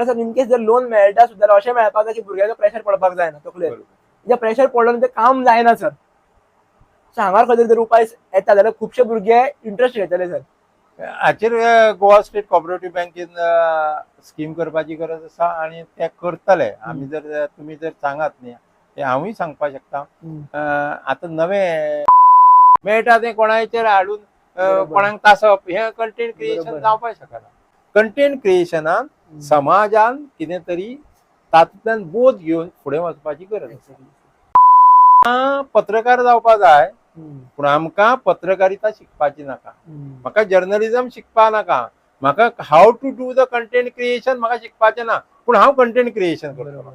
Sir in case जर loan मेळटा सुद्दां अशें मेळपाक जाय की भुरग्याचो प्रेशर पडपाक जायना तकलेर. जे प्रेशर पडलो न्ही ते काम जायना सर. सो हांगा खंय जर उपाय येता जाल्यार खुबशे भुरगे इंट्रस्ट घेतले सर. हाचेर गोवा स्टेट कोऑपरेटिव्ह बँकेन स्कीम करपाची गरज आसा आनी ते करतले. आमी जर तुमी जर सांगात न्ही ते हांवूय सांगपाक शकता. आतां नवें मेळटा ते कोणाचेर हाडून कोणाक तासप हे कंटेंट क्रिएशन जावपाक शकना. कंटेंट क्रिएशनान समाजान कितें तरी तातूंतल्यान बोध घेवन फुडें वचपाची गरज आसा. पत्रकार जावपाक जाय पूण आमकां पत्रकारिता शिकपाची नाका. म्हाका जर्नलिझम शिकपा नाका. म्हाका how to do the content creation म्हाका शिकपाचें ना पूण हांव कंटेंट क्रिएशन करतलो.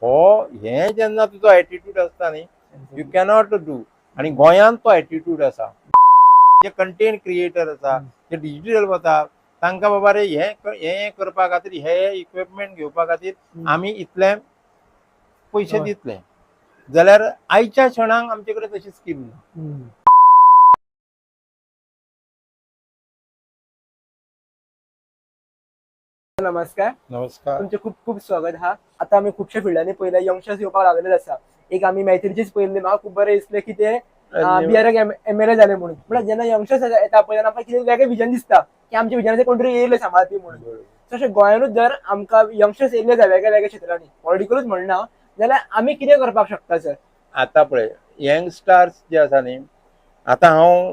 हो हे जेन्ना तुजो एटिट्यूड आसता न्ही यू कॅनॉट डू. आनी गोंयांत तो एटिट्यूड आसा. जे कंटेंट क्रिएटर आसा जे डिजिटल वता तांकां बाबा रे हे करपा खातीर हे इक्विपमेंट घेवपा खातीर आमी इतले पयशे दितले जाल्यार आयच्या क्षणाक आमचे कडेन तशी स्कीम ना. नमस्कार. नमस्कार. तुमचे खूप खूप स्वागत आहा. आता आमी खुबशे फिल्डांनी पयल्या यंगस्टर्स येवपाक लागलेले आसा. एक आमी मैत्रीचीच पयली म्हाका खूब बरें दिसलें की ते बिहाराक एमएलए जाले म्हणून. म्हळ्यार जेन्ना यंगस्टर्स येता पळय तेन्ना आमकां कितें वेगळें विजन दिसता की आमच्या विजनाचे कोण तरी येयले सांबाळपी म्हणून. तशें गोंयानूच जर आमकां यंगस्टर्स येयले जाय वेगळ्या वेगळ्या क्षेत्रांनी पॉलिटिकलूच म्हणना जाल्यार आमी कितें करपाक शकता सर? आतां पळय यंगस्टार्स जे आसा न्ही आतां हांव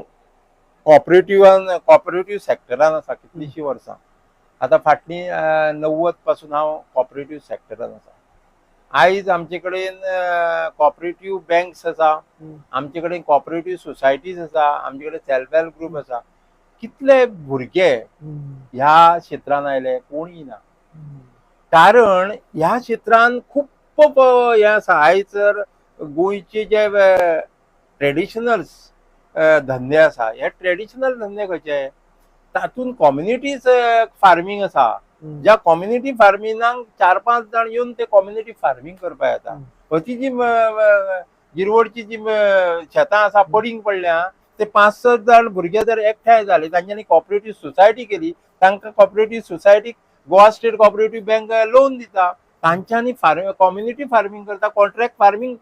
कॉपरेटिव्ह सेक्टरान आसा कितलींशीं वर्सां. आतां फाटलीं 90 पासून हांव कॉपरेटिव्ह सेक्टरान आसा. आयज आमचे कडेन कॉपरेटिव्ह बँक्स आसा. आमचे कडेन कॉपरेटिव्ह सोसायटीज आसा. आमचे कडेन सेल्फ हेल्प ग्रुप आसा. कितले भुरगे ह्या क्षेत्रान आयले कोणीय ना. कारण ह्या क्षेत्रान खूब हे आसा. आयज जर गोंयचे जे ट्रेडिशनल्स धंदे आसा हे ट्रेडिशनल धंदे खंयचे तातूंत कम्युनिटीज फार्मिंग आसा. ज्या कम्युनिटी फार्मिंगाक 4-5 जाण येवन ते कम्युनिटी फार्मिंग करपाक येता. अशी जी गिरवडची जी शेतां आसा पडींग पडल्या ते 5-6 जाण भुरगे जर एकठांय जाले तांच्यांनी कॉपरेटिव्ह सोसायटी केली तांकां कॉपरेटिव्ह सोसायटीक Goa state cooperative bank loan दिता. तांच्यांनी कम्युनिटी फार्मिंग करता. कॉन्ट्रॅक्ट फार्मिंग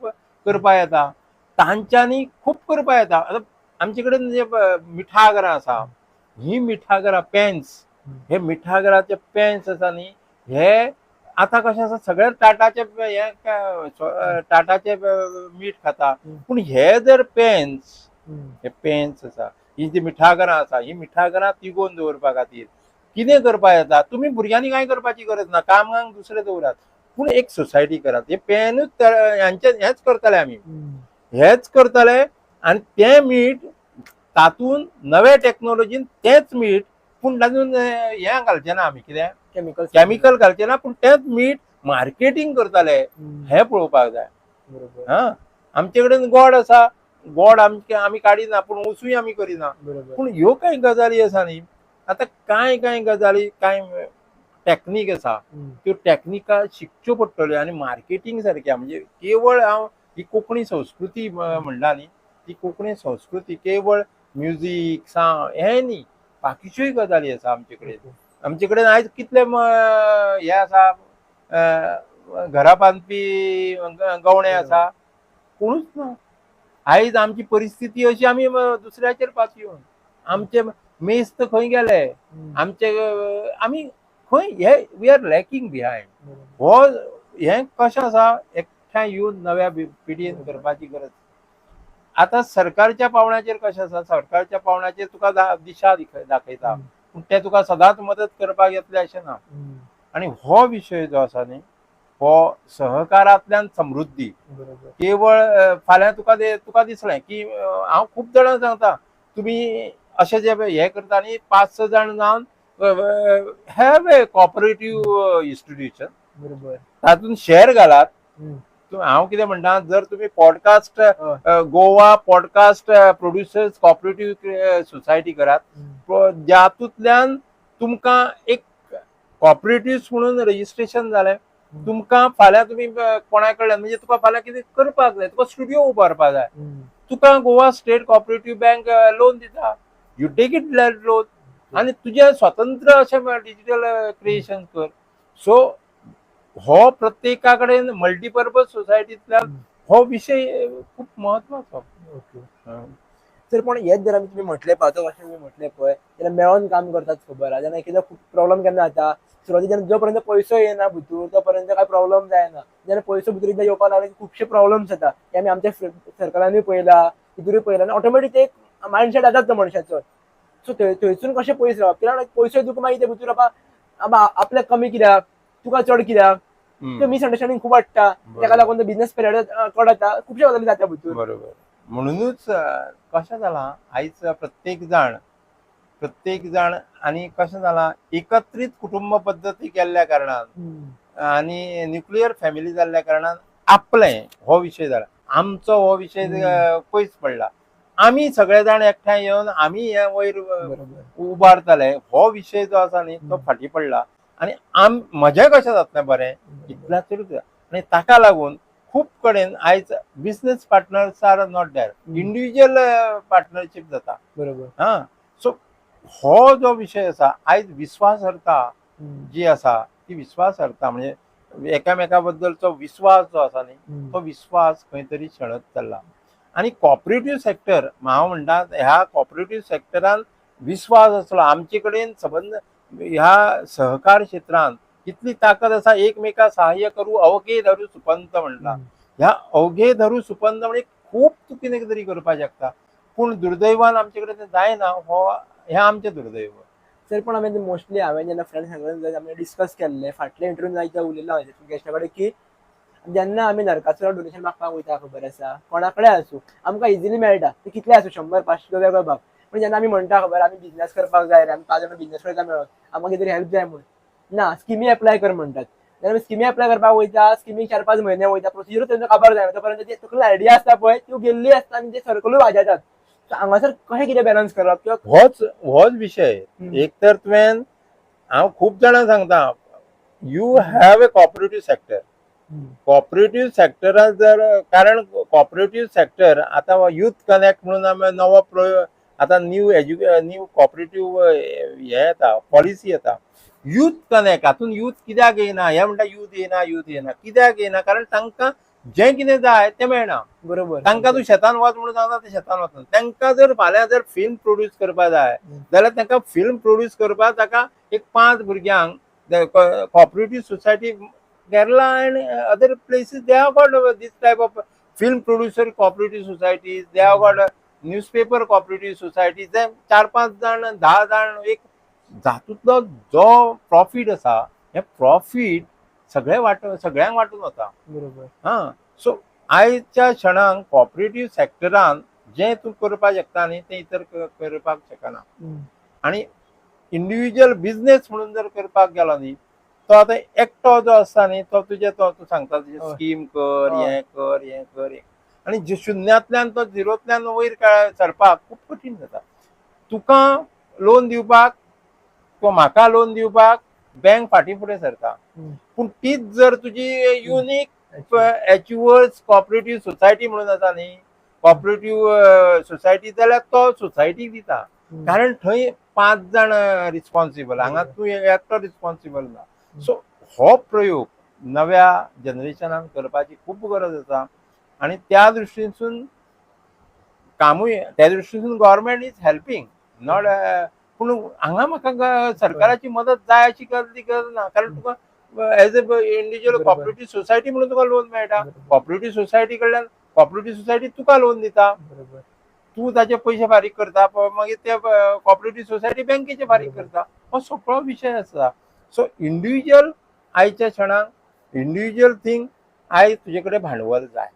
करपाक येता. तांच्यांनी खूब करपाक येता. आतां आमचे कडेन जे मिठागरां आसा ही मिठागरां पेन्स हे मिठागराचे पेन्स आसा न्ही हे आतां कशें आसा सगळे टाटाचे मीठ खाता. पूण हे जर पेन्स आसा ही जी मिठागरां आसा ही मिठागरां तिगोवन दवरपा खातीर कितें करपाक येता. तुमी भुरग्यांनी कांय करपाची गरज ना. कामाक दुसरे दवरात पूण एक सोसायटी करात. हे पेनूच हेच करतले आमी. हेच करतले आनी तें मीठ तातूंत नवे टेक्नॉलॉजीन तेंच मीठ पूण तातूंत हें घालचें ना आमी कितें केमिकल घालचें ना पूण तेंच मीठ मार्केटिंग करतले हें पळोवपाक जाय. आमचे कडेन गोड आसा. गोड आमी काडिना पूण वसूय आमी करिना. पूण ह्यो कांय गजाली आसा न्ही आतां कांय गजाली कांय टॅक्नीक आसा त्यो टॅक्निका शिकच्यो पडटल्यो आनी मार्केटिंग सारक्या म्हणजे केवळ हांव ही कोंकणी संस्कृती म्हणटा न्ही ती कोंकणी संस्कृती केवळ म्युजीक सावंड हें न्ही बाकीच्योय गजाली आसा आमचे कडेन. आमचे कडेन आयज कितले हे आसा घरा बांदपी गवणे आसा कोणूच ना. आयज आमची परिस्थिती अशी आमी दुसऱ्याचेर पातयेवन आमचे मेस्त खंय गेले आमचे आमी खंय हे वी आर लॅकिंग बिहायंड. हो हें कशें आसा एकठांय येवन नव्या पिडीन करपाची गरज. आतां सरकारच्या पावण्याचेर कशें आसा सरकारच्या पावण्याचेर तुका दिशा दाखयता पूण ते तुका सदांच मदत करपाक येतले अशें ना. आनी हो विशय जो आसा न्ही हो सहकारांतल्यान समृद्धी. केवळ फाल्यां तुका दिसलें की हांव खूब जाणांक सांगता तुमी अशें जे हे करता न्ही 5-6 जाण जावन हॅव ए कॉपरेटिव्ह इन्स्टिट्यूशन तातूंत शेअर घालात. हांव कितें म्हणटा जर तुमी podcast Goa podcast producers cooperative society करात जातूंतल्यान तुमकां एक कॉपरेटिव्ह म्हणून रजिस्ट्रेशन जालें. तुमकां फाल्यां तुमी कोणा कडल्यान म्हणजे तुका फाल्यां कितें करपाक जाय तुका स्टुडिओ उबारपाक जाय तुका Goa state cooperative bank loan दिता. यू टेक इट लोन आनी तुजें स्वतंत्र अशें डिजिटल क्रिएशन कर. सो हो प्रत्येकाकडे मल्टीपर्पज सोसायटीतल्या हो विषय खूप महत्वाचो. ओके. हं. तर पण हेच जर आमी तुम्ही म्हटले पावतो अशें तुम्ही म्हटले पळय जाल्यार मेळोन काम करतात खबर आहा जेन्ना एखादो खूप प्रॉब्लेम केन्ना जाता सुरवातीच्यान जो पर्यंत पयसो येना भितूर तो पर्यंत काय प्रॉब्लेम जायना जेन्ना पयसो भितूर एकदां येवपाक लागलो की खुबशे प्रॉब्लेम्स जाता हे आमी आमच्या सर्कलांनी पळयला तितूरूय पळयला आनी ऑटोमॅटीक ते एक मायंडसेट जातात तो मनशाचो सो थंयसून कशें पयस रावप कित्याक पयसो तुका मागीर ते भितूर आबा आपल्याक कमी कित्याक तुका चड कित्याक ते मिसअंडरस्टँडिंग खूप वाडटा ताका लागून तो बिझनेस पिरियड कडता खुबशे गजाली जाता भितूर. बरोबर. म्हणूनच कशें जाला आयज प्रत्येक जाण आणि कशें जाला एकत्रित कुटुंब पद्दती केल्ल्या कारणान आणि न्यूक्लियर फॅमिली जाल्ल्या कारणान आपले हो विषय जाला आमचो हो विषय पयस पडला आमी सगळे जाण एकठांय येवन आमी हे वयर उबारतले हो विषय जो आसा न्ही तो फाटी पडला आणि म्हजें कशें जातलें बरें इतल्याचूच आनी ताका लागून खूप कडेन आयज business partners are not there individual partnership जाता. बरोबर. हा सो हो जो विषय आसा आयज विश्वासार्हता जी आसा ती विश्वासार्हता म्हणजे एकामेका बद्दलचो विश्वास जो आसा न्ही तो विश्वास खंय तरी शेणत चल्ला आणि कॉपरेटिव्ह सेक्टर हांव म्हणटा ह्या कॉपरेटिव्ह सेक्टरान विश्वास आसलो आमचे कडेन संबंध ह्या सहकार क्षेत्रांत इतली ताकद आसा एकमेका सहाय्य करू अवघे धरू सुपंत म्हणटा ह्या अवघे धरू सुपंत म्हणजे खूप तू कितें तरी करपाक शकता पूण दुर्दैवान आमचे कडेन तें जायना हो हें आमचें दुर्दैव. सर पण आमी मोस्टली हांवें जेन्ना फ्रेंड सांगले आमी डिस्कस केल्ले फाटल्या इंटरव्यून जायते उलयला हांवें गेस्टा कडेन की जेन्ना आमी नरकासूराक डोनेशन मागपाक वयता खबर आसा कोणा कडेन आसूं आमकां इजिली मेळटा ते कितले आसूं 100-500 वेगळो भाग पण जेन्ना आमी म्हणटा खबर आमी बिझनेस करपाक जाय रे आमी 5 जाणां बिझनेस करता मेळोन आमकां कितें तरी हेल्प जाय म्हूण ना स्किमी एप्लाय कर म्हणटात जेन्ना आमी स्किमी एप्लाय करपाक वयता स्किमीक 4-5 म्हयने वयता प्रोसिजर तेंचो खबर जायना तो पर्यंत तकलेन आयडिया आसता पळय त्यो गेल्ली आसता आनी ते सर्कलूय वाजयतात हांगासर कशें कितें बॅलन्स करप किंवा होच विषय एक तर तुवें हांव खूब जाणांक सांगता you have a cooperative sector cooperative सेक्टरात जर कारण कॉपरेटिव्ह सेक्टर आता युथ कनेक्ट म्हणून आमी नवो आता न्यू कॉपरेटिव्ह हे येता पॉलिसी येता युथ कनेक्ट हातून युथ कित्याक येना हे म्हणटा युथ येना कित्याक येना कारण तांकां जें कितें जाय तें मेळना. बरोबर तांकां तूं शेतान वच म्हणून सांगता ते शेतान वचना तांकां जर फाल्यां जर फिल्म प्रोड्यूस करपाक जाय जाल्यार तांकां फिल्म प्रोड्यूस करपाक ताका एक 5 भुरग्यांक cooperative society Kerala and other places they have got this type of film producer cooperative societies they have got newspaper cooperative societies 4-5 जाण 10 जाण एक जातूंतलो जो प्रॉफिट आसा हे प्रॉफिट सगळ्यांक वांटून वता. बरोबर. हा सो आयच्या क्षणाक कॉपरेटिव्ह सेक्टरान जें तूं करपाक शकता न्ही तें इतर करपाक शकना आनी इंडिव्हिज्युअल बिझनेस म्हणून जर करपाक गेलो न्ही तो आता एकटो जो आसता न्ही तो तूं सांगता तुजे स्कीम कर हें कर आनी शुन्यांतल्यान तो झिरोंतल्यान वयर सरपाक खूब कठीण जाता. तुका लोन दिवपाक किंवा म्हाका लोन दिवपाक बँक फाटी फुडें सरता पूण तीच जर तुजी युनिक एच्युअर्स कॉपरेटिव्ह सोसायटी म्हणून आसा न्ही कॉपरेटिव्ह सोसायटी जाल्यार तो सोसायटीक दिता कारण थंय 5 जाण रिस्पॉन्सिबल हांगा तूं एकटो रिस्पॉन्सिबल ना. सो हो प्रयोग नव्या जनरेशनान करपाची खूब गरज आसा आनी त्या दृश्टीसून गव्हर्नमेंट इज हेल्पिंग नॉट पूण हांगा म्हाका सरकाराची मदत जाय अशी गरज ना कारण तुका as a individual cooperative society म्हणून तुका लोन मेळटा कॉपरेटिव्ह सोसायटी कडल्यान कॉपरेटिव्ह सोसायटी तुका लोन दिता तूं ताचे पयशे फारीक करता मागीर ते कॉपरेटिव्ह सोसायटी बँकेचे फारीक करता हो सगळो विशय आसा. सो इंडिव्हिज्युअल आयच्या क्षणाक इंडिव्हिज्युअल थिंग आयज तुजे कडेन भांडवल जाय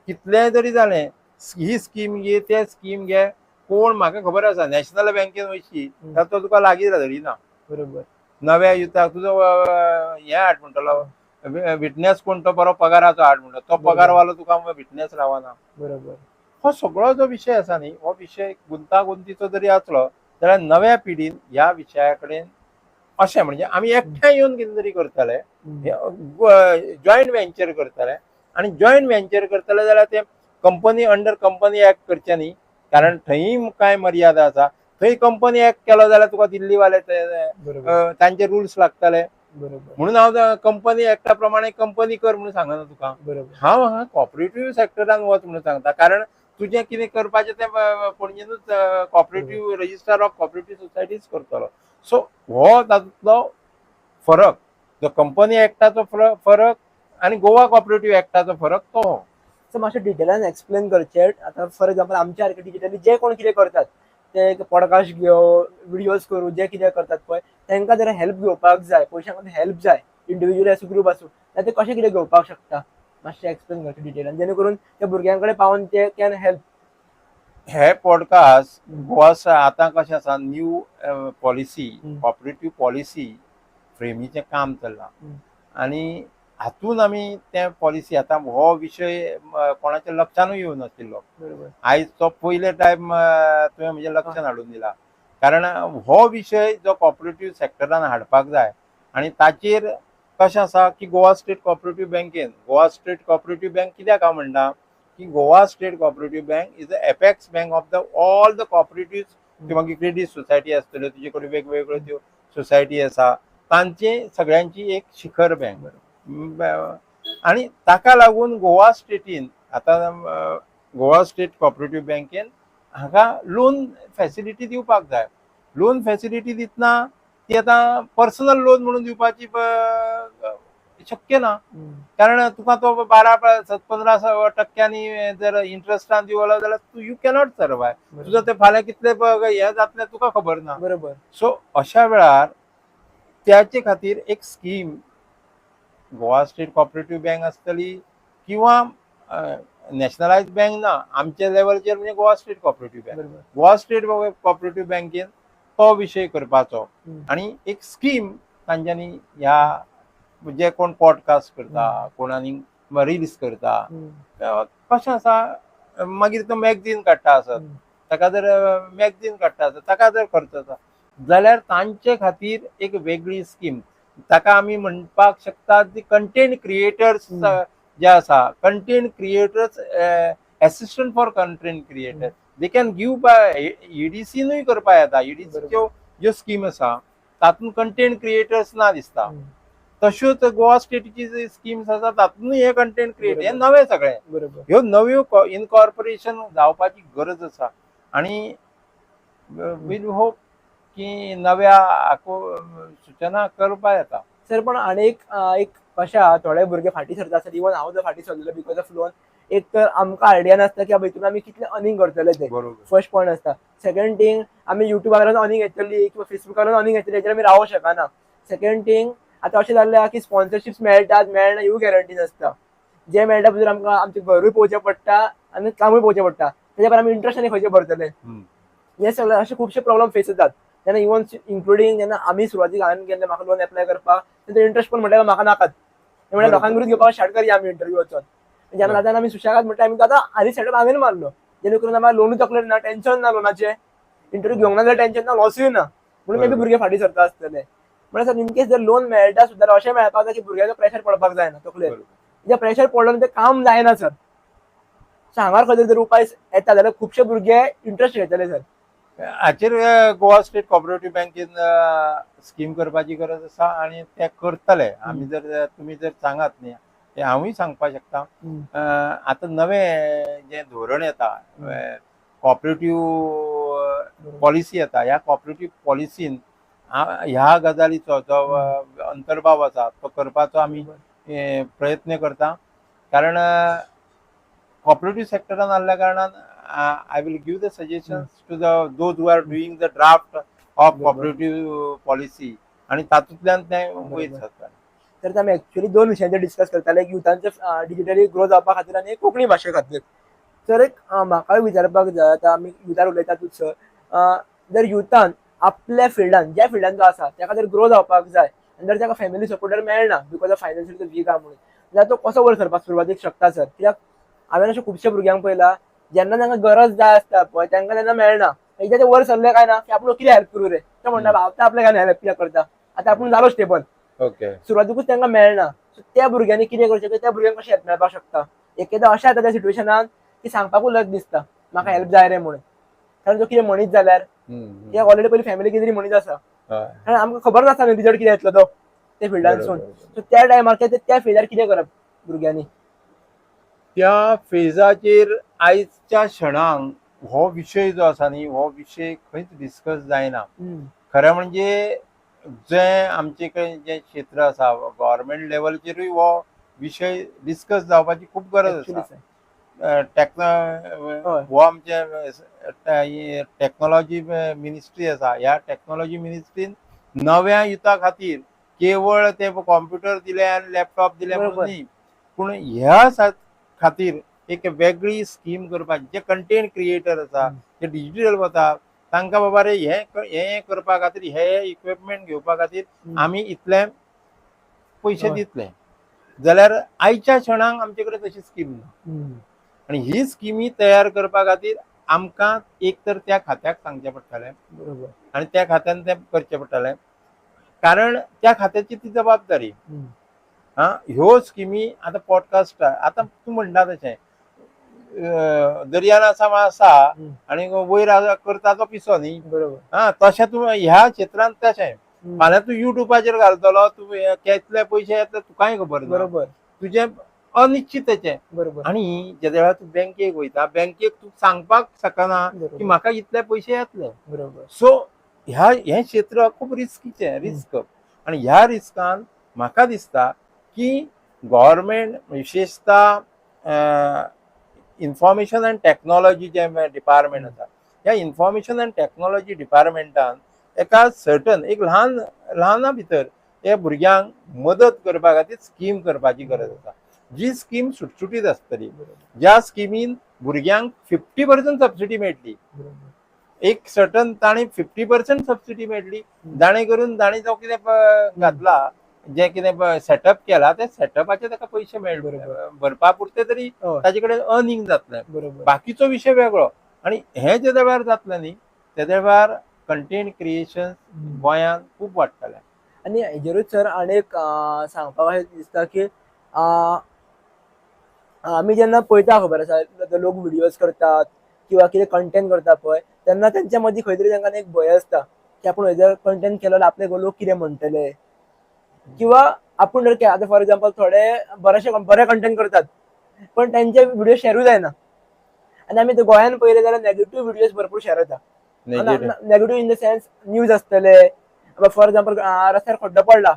कितलें जरी जालें ही स्कीम घे ते स्कीम घे कोण म्हाका खबर आसा नॅशनल बँकेन वयशी जाल्यार तो तुका लागीं धरिना. बरोबर. नव्या युथाक तुजो हे हाड म्हणटलो विटनेस कोण तो बरो पगाराचो हाड म्हणटा तो पगारवालो तुका विटनेस रावना. बरोबर. हो सगळो जो विशय आसा न्ही हो विशय गुंतागुंतीचो जरी आसलो जाल्यार नव्या पिढीन ह्या विशया कडेन अशें म्हणजे आमी एकठांय येवन कितें तरी करतले जॉयंट वेंचर करतले आनी जॉयंट वेंचर करतले जाल्यार ते कंपनी अंडर कंपनी एक्ट करचे न्ही कारण थंय कांय मर्यादा आसा थंय कंपनी एक्ट केलो जाल्यार तुका दिल्लीवाले तांचे रुल्स लागतले बरोबर म्हणून हांव कंपनी एक्टा प्रमाणे कंपनी कर म्हणून सांगना तुका. बरोबर हांव हांगा कॉपरेटिव्ह सेक्टरान वच म्हणून सांगता, कारण तुजें कितें करपाचें तें पणजेनूच cooperative registrar of cooperative societies करतलो. सो हो तातूंतलो फरक, जो कंपनी एक्टाचो फरक आनी गोवा कॉपरेटिव्ह एक्टाचो फरक तो हो. सो मातशें डिटेलान एक्सप्लेन करचें. आता फॉर एक्झाम्पल आमच्या सारके डिजिटली जे कोण कितें करतात ते पॉडकास्ट घेवं, व्हिडिओज करूं, जे कितें करतात पळय तांकां जर हेल्प घेवपाक जाय, पयशां खातीर हेल्प जाय, इंडिव्हिज्युअली आसूं ग्रूप आसूं, जाल्यार ते कशें कितें घेवपाक शकता मातशें एक्सप्लेन करचें डिटेलान, जेणे करून त्या भुरग्यां कडेन पावून ते कॅन हेल्प. हे पॉडकास्ट गोवा आतां कशें आसा, न्यू पॉलिसी, कॉपरेटिव्ह पॉलिसी फ्रेमीचें काम चल्लां आनी हातून आमी ते पॉलिसी आतां हो विशय कोणाच्या लक्षानूय येवं नाशिल्लो. बरोबर आयज तो पयले टायम तुवें म्हज्या लक्षान हाडून दिला, कारण हो विशय जो कॉपरेटिव्ह सेक्टरान हाडपाक जाय आनी ताचेर कशें आसा की गोवा स्टेट कॉपरेटिव्ह बँकेन, गोवा स्टेट कॉपरेटिव्ह बँक कित्याक हांव म्हणटा की Goa state cooperative bank is the apex bank of the all the cooperative किंवा क्रेडीट सोसायटी आसतल्यो, तुजे कडेन वेगवेगळ्यो त्यो सोसायटी आसा, तांचे सगळ्यांची एक शिखर बँक. आनी ताका लागून गोवा स्टेटीन आतां गोवा स्टेट कॉपरेटिव्ह बँकेन हाका लोन फॅसिलिटी दिवपाक जाय. लोन फॅसिलिटी दितना ती आतां पर्सनल लोन म्हणून दिवपाची शक्य ना, कारण तुका तो 12-15% जर इंटरेस्टान दिवलो जाल्यार तू यू कॅनॉट सर्वाय. तुजो ते फाल्यां कितले हे जातले तुका खबर ना. बरोबर सो अशा वेळार त्याचे खातीर एक scheme Goa state cooperative bank आसतली किंवा नॅशनलायज बँक ना, आमच्या लेवलचेर म्हणजे गोवा स्टेट कॉपरेटिव्ह बँक. बरोबर गोवा स्टेट कॉपरेटिव्ह बँकेन तो विशय करपाचो आनी एक स्कीम तांच्यांनी ह्या जे कोण पॉडकास्ट करता, कोणानी रिल्स करता, कशें आसा मागीर तो मॅगझीन काडटा आसत, ताका जर मॅगझीन काडटा आसत, ताका जर खर्च आसा जाल्यार तांचे खातीर एक वेगळी स्कीम, ताका आमी म्हणपाक शकतात ती कंटेंट क्रिएटर्स जे आसा, content creators assistant for content creator, they can give by ईडीसीनूय करपा येता. ईडीसीच्यो ज्यो स्कीम आसा तातूंत कंटेंट क्रिएटर्स ना दिसता. तश्योच गोवा स्टेटीची जी स्किम्स आसा तातूंतूय हे कंटेंट क्रिएटर हे नवे सगळे. बरोबर ह्यो नव्यो इनकॉर्पोरेशन जावपाची गरज आसा आनी वील होप की नव्या सूचना करपा येता. सर पण आनीक एक कशें आहा, थोडे भुरगे फाटीं सरता आसतात, इवन हांव जर फाटीं सरलेलो बिकॉज ऑफ लोन. एक तर आमकां आयडिया नासता की हितून आमी कितले अर्निंग करतले ते, फर्स्ट पॉयंट आसता. सेकंड थिंग, आमी युट्यूबार अर्निंग येतली किंवा फेसबुकार अर्निंग येतली हेचेर आमी रावूंक शकना. सेकंड थिंग, आतां अशें जाल्लें आहा की स्पॉन्सरशिप्स मेळटात मेळना ह्यो गॅरंटी नासता. जे मेळटा पळय आमकां आमचें घरूय पळोवचें पडटा आनी कामूय पळोवचें पडटा, तेच्या भायर आमी इंट्रस्ट आनी खंयचे भरतले. हे सगळे अशे खुबशे प्रॉब्लेम फेस जातात. तेन्ना इवन इन्क्लुडींग जेन्ना आमी सुरवातीक हांवें गेल्ले म्हाका लोन एप्लाय करपाक, तेन्ना इंट्रस्ट पण म्हटल्यार म्हाका नाकात. म्हणजे लोकांकडून घेवपाक स्टार्ट करया आमी इंटरव्यू वचोन. जेन्ना जाता आमी सुशेगाद म्हणटा आमी आतां आनी सेटअप हांवें मारलो, जेणे करून आम्हाला लोनूय तकलेर ना, टेन्शन ना लोनाचें, इंटरव्यू घेवंक ना जाल्यार टेन्शन ना, लॉसूय ना. म्हणून मे बी भुरगे फाटीं सरता आसतले. म्हळ्यार सर इनकेस जर लोन मेळटा सुद्दां अशें मेळपाक जाय की भुरग्याचो प्रेशर पडपाक जायना तकलेर. जे प्रेशर पडलो ते काम जायना सर. सो हांगार खंय जर उपाय येता जाल्यार खुबशे भुरगे इंट्रस्ट घेतले सर. हाचेर गोवा स्टेट कॉपरेटिव्ह बँकेन स्कीम करपाची गरज आसा आनी ते करतले. आमी जर तुमी जर सांगात न्ही ते हांवूय सांगपाक शकता. आतां नवें जें धोरण येता, कॉपरेटिव्ह पॉलिसी येता, ह्या कॉपरेटिव्ह पॉलिसीन ह्या गजालीचो जो अंतर्भाव आसा तो करपाचो आमी प्रयत्न करता. कारण कॉपरेटिव्ह सेक्टरान आसल्या कारणान I will give the suggestions to those who are doing the draft of cooperative policy आणि तातूंतल्यान ते वयर सरता. तर आमी एक्चुअली दोन विशयांचेर डिस्कस करताले, एक युथांचे डिजिटली ग्रो जावपा खातीर आनी एक कोंकणी भाशे खातीर. सर एक म्हाकाय विचारपाक जाय, आतां आमी युथार उलयतातूच सर, जर युथान आपल्या फिल्डान ज्या फिल्डान जो आसा त्या खातीर ग्रो जावपाक जाय आनी जर ताका फॅमिली सपोर्टर मेळना बिकॉज ऑफ फायनान्शियल वीक आहा म्हणून, जाल्यार तो कसो वयर सरपाक सुरवातीक शकता सर? कित्याक हांवें अशें खुबशे भुरग्यांक पळयलां जेन्ना तांकां गरज जाय आसता पळय तांकां तेन्ना मेळना. एकदां ते वर सरले काय ना की आपूण कितें हेल्प करूं रे, तो म्हणटा आतां आपल्या काय हेल्प कित्याक करता, आतां आपूण जालो स्टेबल. सुरवातीकूच तांकां मेळना. सो त्या भुरग्यांनी कितें करचें, त्या भुरग्यांक कशें हेल्प मेळपाक शकता? एकदां अशें जाता त्या सिट्युएशनान की सांगपाकूच लज दिसता म्हाका हेल्प जाय रे म्हणून, कारण तो कितें म्हणीत जाल्यार ऑलरेडी पयलीं फॅमिली कितें तरी म्हणीत आसा, कारण आमकां खबर नासता न्ही रिजल्ट कितें येतलो तो. त्या फिल्डांसून. बरोबर. सो त्या टायमार त्या फिल्डार कितें करप भुरग्यांनी? त्या फेजाचेर आयच्या क्षणांक हो विशय जो आसा न्ही, हो विशय खंयच डिस्कस जायना. खरें म्हणजे जे आमचे कडेन जे क्षेत्र आसा गव्हर्मेंट लेवलचेरूय हो विशय डिस्कस जावपाची खूब गरज Actually, आसा. हय. हो आमचे टेक्नॉलॉजी मिनिस्ट्री आसा. ह्या टेक्नॉलॉजी मिनिस्ट्रीन नव्या युथा खातीर केवळ ते कॉम्प्युटर दिले आनी लॅपटॉप दिले म्हणून बरोबर. न्ही, पूण ह्या खातीर एक वेगळी स्कीम करपाची. जे कंटेंट क्रिएटर आसा, जे डिजिटल वता, तांकां बाबा रे हे करपा खातीर हे इक्विपमेंट घेवपा खातीर आमी इतले पयशे हय. दितले. जाल्यार आयच्या क्षणांक आमचे कडेन तशी स्कीम ना. आनी ही स्किमी तयार करपा खातीर आमकां एक तर त्या खात्याक सांगचें पडटलें बरोबर. आनी त्या खात्यान तें करचें पडटलें, कारण त्या खात्याची ती जबाबदारी. ह्यो स्किमी आतां पॉडकास्ट आतां तूं म्हणटा तशें दर्यान आसा मासा आनी वयर करता तो पिसो न्ही. बरोबर. तशें तूं ह्या क्षेत्रांत तशें फाल्यां तूं युट्यूबाचेर घालतलो, तूं कितले पयशे येता तुकांय खबर ना. बरोबर. तुजें अनिश्चितचें. बरोबर. आनी ज्या वेळार तूं बँकेक वयता, बँकेक तूं सांगपाक शकना की म्हाका इतले पयशे येतले. बरोबर. सो हें क्षेत्र खूब रिस्कीचें रिस्क. आनी ह्या रिस्कान म्हाका दिसता की गव्हर्मेंट विशेषता इन्फॉर्मेशन एंड टेक्नॉलॉजी जे डिपार्टमेंट आसा, ह्या इन्फॉर्मेशन एंड टेक्नॉलॉजी डिपार्टमेंटान एका सर्टन एक ल्हाना भितर त्या भुरग्यांक मदत करपा खातीर स्कीम करपाची गरज आसा. जी स्कीम सुटसुटीत आसतली, ज्या स्किमीन भुरग्यांक 50% सबसिडी मेळटली. एक सर्टन ताणी 50% सबसिडी मेळटली. जाणे करून ताणी जो कितें घातला, जे कितें सेटअप केला, ते सेटअपाचे ताका पयशे मेळटले. भरपा पुरते तरी ताजे कडेन अर्निंग जातलें. बाकीचो विशय वेगळो. आनी हें जे वेळार जातलें न्ही, त्या वेळार कंटेंट क्रिएशन गोंयांत खूब वाडटलें. आनी हेजेरूच सर आनीक सांगपाक अशें दिसता की आमी जेन्ना पळयता खबर आसा लोक व्हिडियोज करतात किंवा कितें कंटेंट करता पळय, तेन्ना तेंच्या मदीं खंय तरी तांकां एक भंय आसता की आपूण हेजो कंटेंट केलो जाल्यार आपले लोक कितें म्हणटले, किंवा आपूण जर आतां फॉर एग्जांपल थोडे बरे कंटेंट करतात पण त्यांचे व्हिडिओ शेअरूय जायना. आनी आमी गोंयांत पळयले जाल्यार नेगेटिव्ह व्हिडियोज भरपूर शेअर जाता. Negative in the sense news आसतले, फॉर एग्जांपल रस्त्यार खड्डो पडला,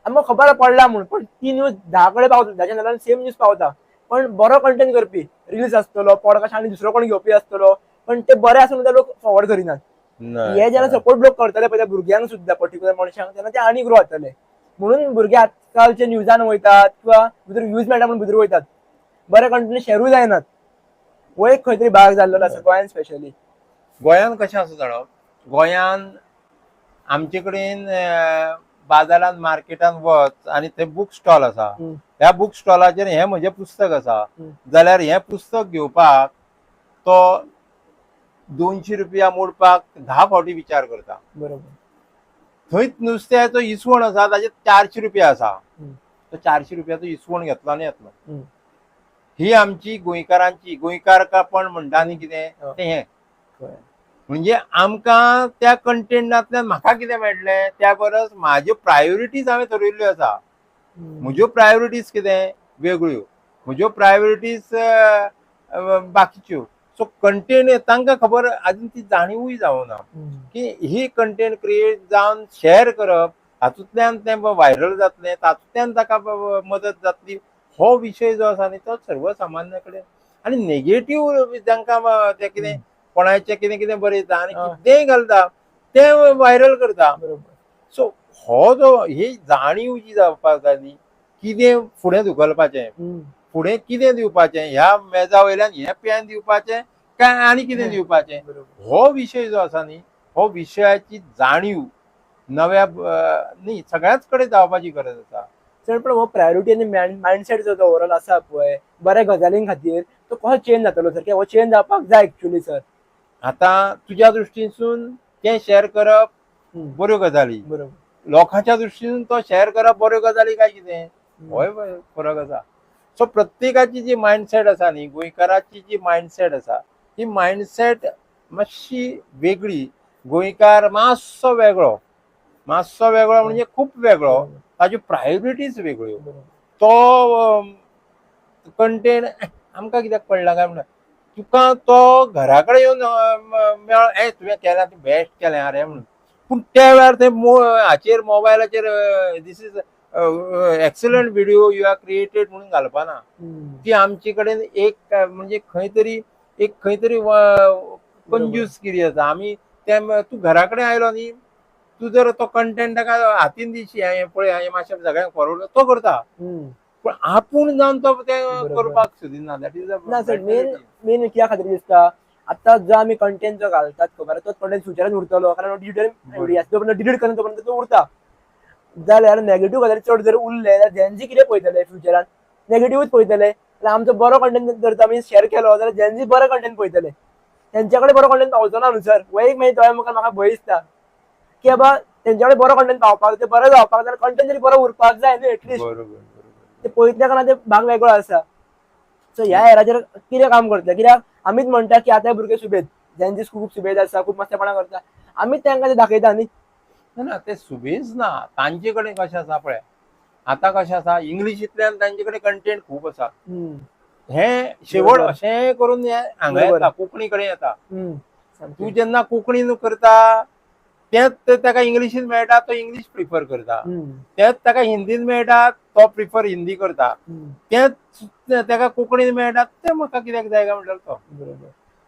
आमकां खबर पडला म्हणून, पण ती न्यूज 10 कडेन पावता, 10 चॅनलान सेम न्यूज पावता. पण बरो कंटेंट करपी रील्स आसतलो, पॉडकास्ट आनी दुसरो कोण घेवपी आसतलो, पण ते बरे आसून लोक फॉरवर्ड करिनात. हे जेन्ना सपोर्ट लोक करतले पळय त्या भुरग्यांक सुद्दां पर्टिक्युलर मनशांक, तेन्ना ते आनी ग्रो जातले. म्हणून भुरगे आजकालचे न्यूजान वयतात किंवा भितर व्ह्यूज मेळटा म्हणून भितर वयतात, बरे कंटेंट शेअरूय जायनात. हो एक खंय तरी भाग जाल्लो आसा गोंयांत स्पेशली. गोंयांत कशें आसा जाणो, गोंयांत आमचे कडेन बाजारांत मार्केटांत वच आनी थंय बुक स्टॉल आसा. ह्या बुक स्टॉलाचेर हें म्हजें पुस्तक आसा, जाल्यार हें पुस्तक घेवपाक तो 200 रुपया मोडपाक 10 फावटी विचार करता. बरोबर. थंय नुस्त्याचो इसवण आसा, ताजे 400 रुपया आसा. तो 400 रुपयाचो इसवण घेतलो आनी येतलो. ही आमची गोंयकारांची गोंयकारपण म्हणटा न्ही कितें तें हें. म्हणजे आमकां त्या कंटेंटांतल्यान म्हाका कितें मेळटलें, त्या परस म्हाज्यो प्रायोरिटीज हांवें ठरयल्ल्यो आसा. म्हज्यो प्रायोरिटीज कितें वेगळ्यो, म्हज्यो प्रायोरिटीज बाकीच्यो. सो कंटेंट तांकां खबर आजून ती जाणीवूय जावना की ही कंटेंट क्रिएट जावन शेअर करप, हातूंतल्यान तें व्हायरल जातलें, तातूंतल्यान ताका मदत जातली. हो विशय जो आसा न्ही तो सर्वसामान्या कडेन. आनी नेगेटिव्ह जांकां तें कितें कोणाचें कितें कितें बरयता आनी कितेंय घालता तें व्हायरल करता. सो हो जो ही जाणीव जी जावपाक जाय न्ही, कितें फुडें धुकलपाचें, फुडें कितें दिवपाचें, ह्या मेजा वयल्यान हें पेन दिवपाचें काय आनी कितें दिवपाचें, हो विशय जो आसा न्ही, हो विशयाची जाणीव नव्या न्ही सगळ्याच कडेन जावपाची गरज आसा. चड पण हो प्रायोरिटी आनी मायंडसेट जो ओवरऑल आसा पळय बऱ्या गजालीं खातीर, तो कसो चेंज जातलो सर? हो चेंज जावपाक जाय एक्चुअली सर. आतां तुज्या दृश्टीसून तें शेअर करप बऱ्यो गजाली, लोकांच्या दृश्टीसून तो शेअर करप बऱ्यो गजाली काय कितें, होय फरक आसा. सो प्रत्येकाची जी मायंडसेट आसा न्ही, गोंयकाराची जी मायंडसेट आसा, ही मायंडसेट मातशी वेगळी. गोंयकार मातसो वेगळो म्हणजे खूब वेगळो ताज्यो प्रायोरिटीज वेगळ्यो. बरोबर. तो कंटेंट आमकां कित्याक पडला काय म्हणटा तुका तो घरा कडेन येवन मेळ ए तुवें केला तें बेस्ट केलें अरे म्हणून. पूण त्या वेळार ते हाचेर मोबायलाचेर this is excellent video you are created म्हणून घालपाना. ती आमचे कडेन एक म्हणजे खंय तरी कंजूसगिरी आसा. आमी तूं घरा कडेन आयलो न्ही तूं जर तो कंटेंट ताका हातीन दिशी हें पळय हांवें मातशें सगळ्यांक फॉरवर्ड तो करता. पण आपूण जावन तो तें करपाक सोदिना. दॅट इज ना सर मेन कित्या खातीर दिसता आता जो आमी कंटेंट जो घालतात खबर तोच कंटेंट फ्युचरान उरतलो कारण डिजिटल डिलीट करना तो पर्यंत तो उरता. जाल्यार नेगेटिव्ह गजाली चड जर उरले जाल्यार जेन्जी कितें पळयतले फ्युचरान नेगेटिव्हच पळयतले. जाल्यार आमचो बरो कंटेंट जर आमी शेअर केलो जाल्यार जेन्जी बरो कंटेंट पळयतले. तेंच्या कडेन बरो कंटेंट पावचो ना न्हू सर. हो एक मागीर दोळे मुखार म्हाका भंय दिसता की बाबा तेंच्या कडेन बरो कंटेंट पावपाक ते बरो जावपाक जाल्यार कंटेंट तरी बरो उरपाक जाय न्हू एटलिस्ट. ते पळयतल्या कारणान ते भाग वेगळो आसा. सो ह्या एराचेर कितें काम करतले कित्याक आमीच म्हणटा की आतां भुरगे सुबेज जेन्जी खूब सुबेज आसा खूब मस्तेपणां करता आमीच तांकां ते दाखयता न्ही. ना ते सुबेज ना तांचे कडेन कशें आसा पळय आतां कशें आसा इंग्लिशींतल्यान तांचे कडेन कंटेंट खूब आसा. हे शेवट अशें करून हे हांगा येता कोंकणी कडेन येता. तूं जेन्ना कोंकणीन करता तेच ताका इंग्लिशीन मेळटा तो इंग्लीश प्रिफर करता. तेच ताका हिंदीन मेळटा तो प्रिफर हिंदी करता. तेच ताका कोंकणीन मेळटा ते म्हाका कित्याक जाय काय म्हणटालो तो.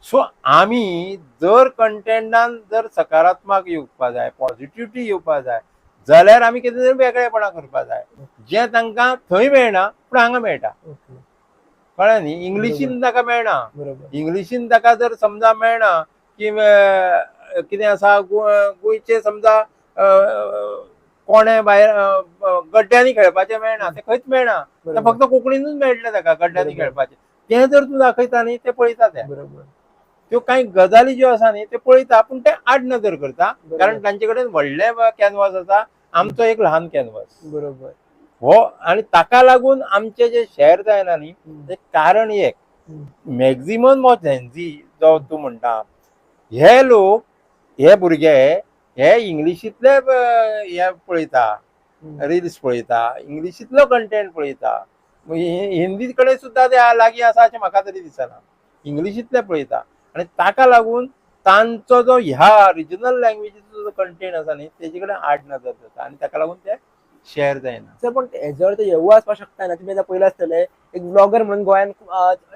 सो आमी जर कंटेंटान जर सकारात्मक येवपा जाय पॉझिटिव्हिटी येवपा जाय जाल्यार आमी कितें तरी वेगळेपणां करपा जाय जें तांकां थंय मेळना पूण हांगा मेळटा. कळ्ळें न्ही. इंग्लिशीन ताका मेळना. इंग्लिशीन ताका जर समजा मेळना की कितें आसा गोंयचे समजा कोणे भायर गड्ड्यांनी खेळपाचें मेळना ते खंयच मेळना. ते फक्त कोंकणीनूच मेळटलें ताका गड्ड्यांनी खेळपाचें. तें जर तूं दाखयता न्ही ते पळयता ते. त्यो कांय गजाली ज्यो आसा न्ही ते पळयता पूण ते आड नदर करता कारण तांचे कडेन व्हडले कॅनवास आसा आमचो एक ल्हान कॅनवास. बरोबर. हो आनी ताका लागून आमचे जे शेअर जायना न्ही ते कारण एक मॅक्झिमम ऑफ झेन्झी जो तूं म्हणटा हे लोक हे भुरगे हे इंग्लिशींतले हे पळयता रिल्स पळयता इंग्लिशींतलो कंटेंट पळयता. हिंदी कडेन सुद्दां ते लागीं आसा अशें म्हाका तरी दिसना. इंग्लिशींतले पळयता आनी ताका लागून तांचो जो ह्या रिजनल लँग्वेजीचो जो कंटेंट आसा न्ही तेजे कडेन आड नदर जाता आनी ताका लागून ते शेअर जायना. सर पण हेजो अर्थ येवो आसपाक शकता ना. तुमी आतां पयलें आसतले एक ब्लॉगर म्हणून गोंयान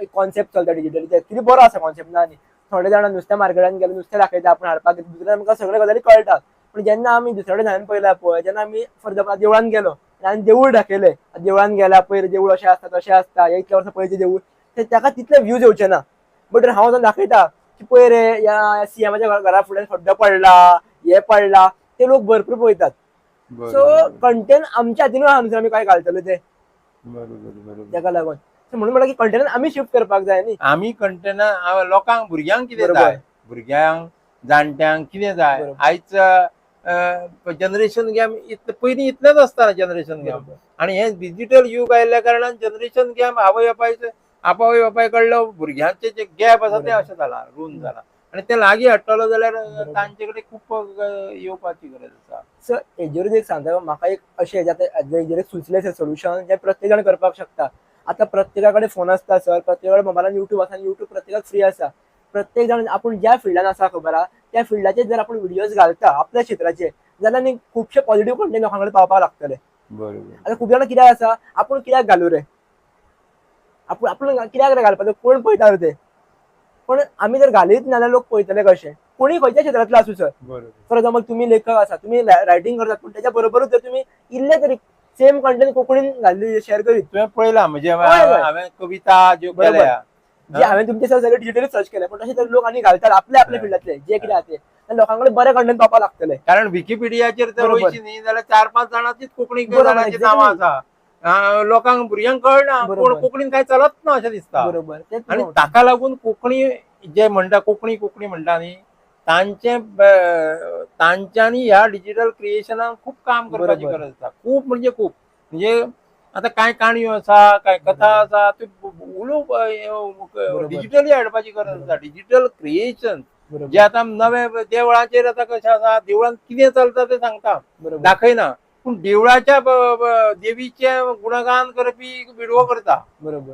एक कॉन्सेप्ट चलता डिजिटली कितें बरो आसा कॉन्सेप्ट ना न्ही. थोडे जाणां नुस्त्या मार्केटान गेले नुस्तें दाखयता आपूण हाडपाक दुसऱ्या आमकां सगळे गजाली कळटात. पण जेन्ना आमी दुसरे कडेन हांवें पळयला पळय जेन्ना आमी फॉर एग्जांपल देवळान गेलो आनी देवूळ दाखयलें देवळान गेल्या पयर देवूळ अशें आसता तशें आसता इतल्या वर्सां पयलींचें देवूळ ताका तितले व्ह्यूज येवचे ना. बट हांव वचून दाखयता की पळय रे ह्या सीएमाच्या घरा फुड्यान खड्डो पडला हे पडला ते लोक भरपूर पळयतात. सो कंटेंट आमच्या हातीनूच आहा न्हू आमी काय घालतले ते. ताका लागून म्हणून म्हणटा की कंटेंट आमी शिफ्ट करपाक जाय न्ही. आमी कंटेंट लोकांक भुरग्यांक कितें जाय भुरग्यांक जाणट्यांक कितें जाय आयज जनरेशन गॅम पयलीं इतलेंच आसता जनरेशन गॅम आनी हे डिजिटल युग आयिल्ल्या कारणान जनरेशन गॅम आवय बापाय कडलो भुरग्यांचे जे गॅप आसा ते अशें जाला रूंद जाला आनी ते लागीं हाडटलो जाल्यार तांचे कडेन खूब येवपाची गरज आसा. सर हेजेरूच एक सांगता म्हाका एक अशें हेजेर एक सुचलें सोल्युशन जें प्रत्येक जाण करपाक शकता. आतां प्रत्येका कडेन फोन आसता सर प्रत्येका कडेन मोबायलान युट्यूब आसा युट्यूब प्रत्येकाक फ्री आसा. प्रत्येक जाण आपूण ज्या फिल्डान आसा खबर आहा त्या फिल्डाचे जर आपूण व्हिडिओज घालता आपल्या क्षेत्राचे जाल्यार न्ही खुबशे पॉझिटिव्ह कंटेंट लोकां कडेन पावपाक लागतले. आतां खूब जाणां कित्याक आसा आपूण कित्याक घालूं रे आपूण कित्याक रे घालपाचो कोण पळयता रे ते. पण आमी जर घालीत ना जाल्यार लोक पळयतले कशें कोणीय खंयच्या क्षेत्रांतलो आसूं सर. फॉर एग्जांपल तुमी लेखक आसा तुमी रायटींग करतात पूण तेच्या बरोबरूच जर तुमी इल्ले तरी सेम कंटेंट कोंकणीन घाली शेअर करीत तुवें पळयलां म्हणजे हांवें कविता ज्यो केल्या जे हांवें तुमचे सर सगळे डिजिटली सर्च केले पण तशें तरी लोक आनी घालतात आपल्या फिल्डातले जे कितें आहा ते लोकां कडेन बरें कंटेंट पावपाक लागतले. कारण विकिपीडियाचेर तर वयची न्ही जाल्यार 4-5 जाणांचीच कोंकणी जाणांची नांवां आसा. लोकांक भुरग्यांक कळना कोण कोंकणीन कांय चलत ना अशें दिसता. आनी ताका लागून कोंकणी जे म्हणटा कोंकणी म्हणटा न्ही तांच्यांनी ह्या डिजिटल क्रिएशनाक खूब काम करपाची गरज आसा. खूब म्हणजे खूब म्हणजे आतां कांय काणयो आसा कांय कथा आसा त्यो उलोवप डिजिटली हाडपाची गरज आसा. डिजिटल क्रिएशन जे आतां नवे देवळाचेर आतां कशें आसा देवळान कितें चलता तें सांगता दाखयना पूण देवळाच्या देवीचे गुणगान करपी व्हिडिओ करता बरोबर.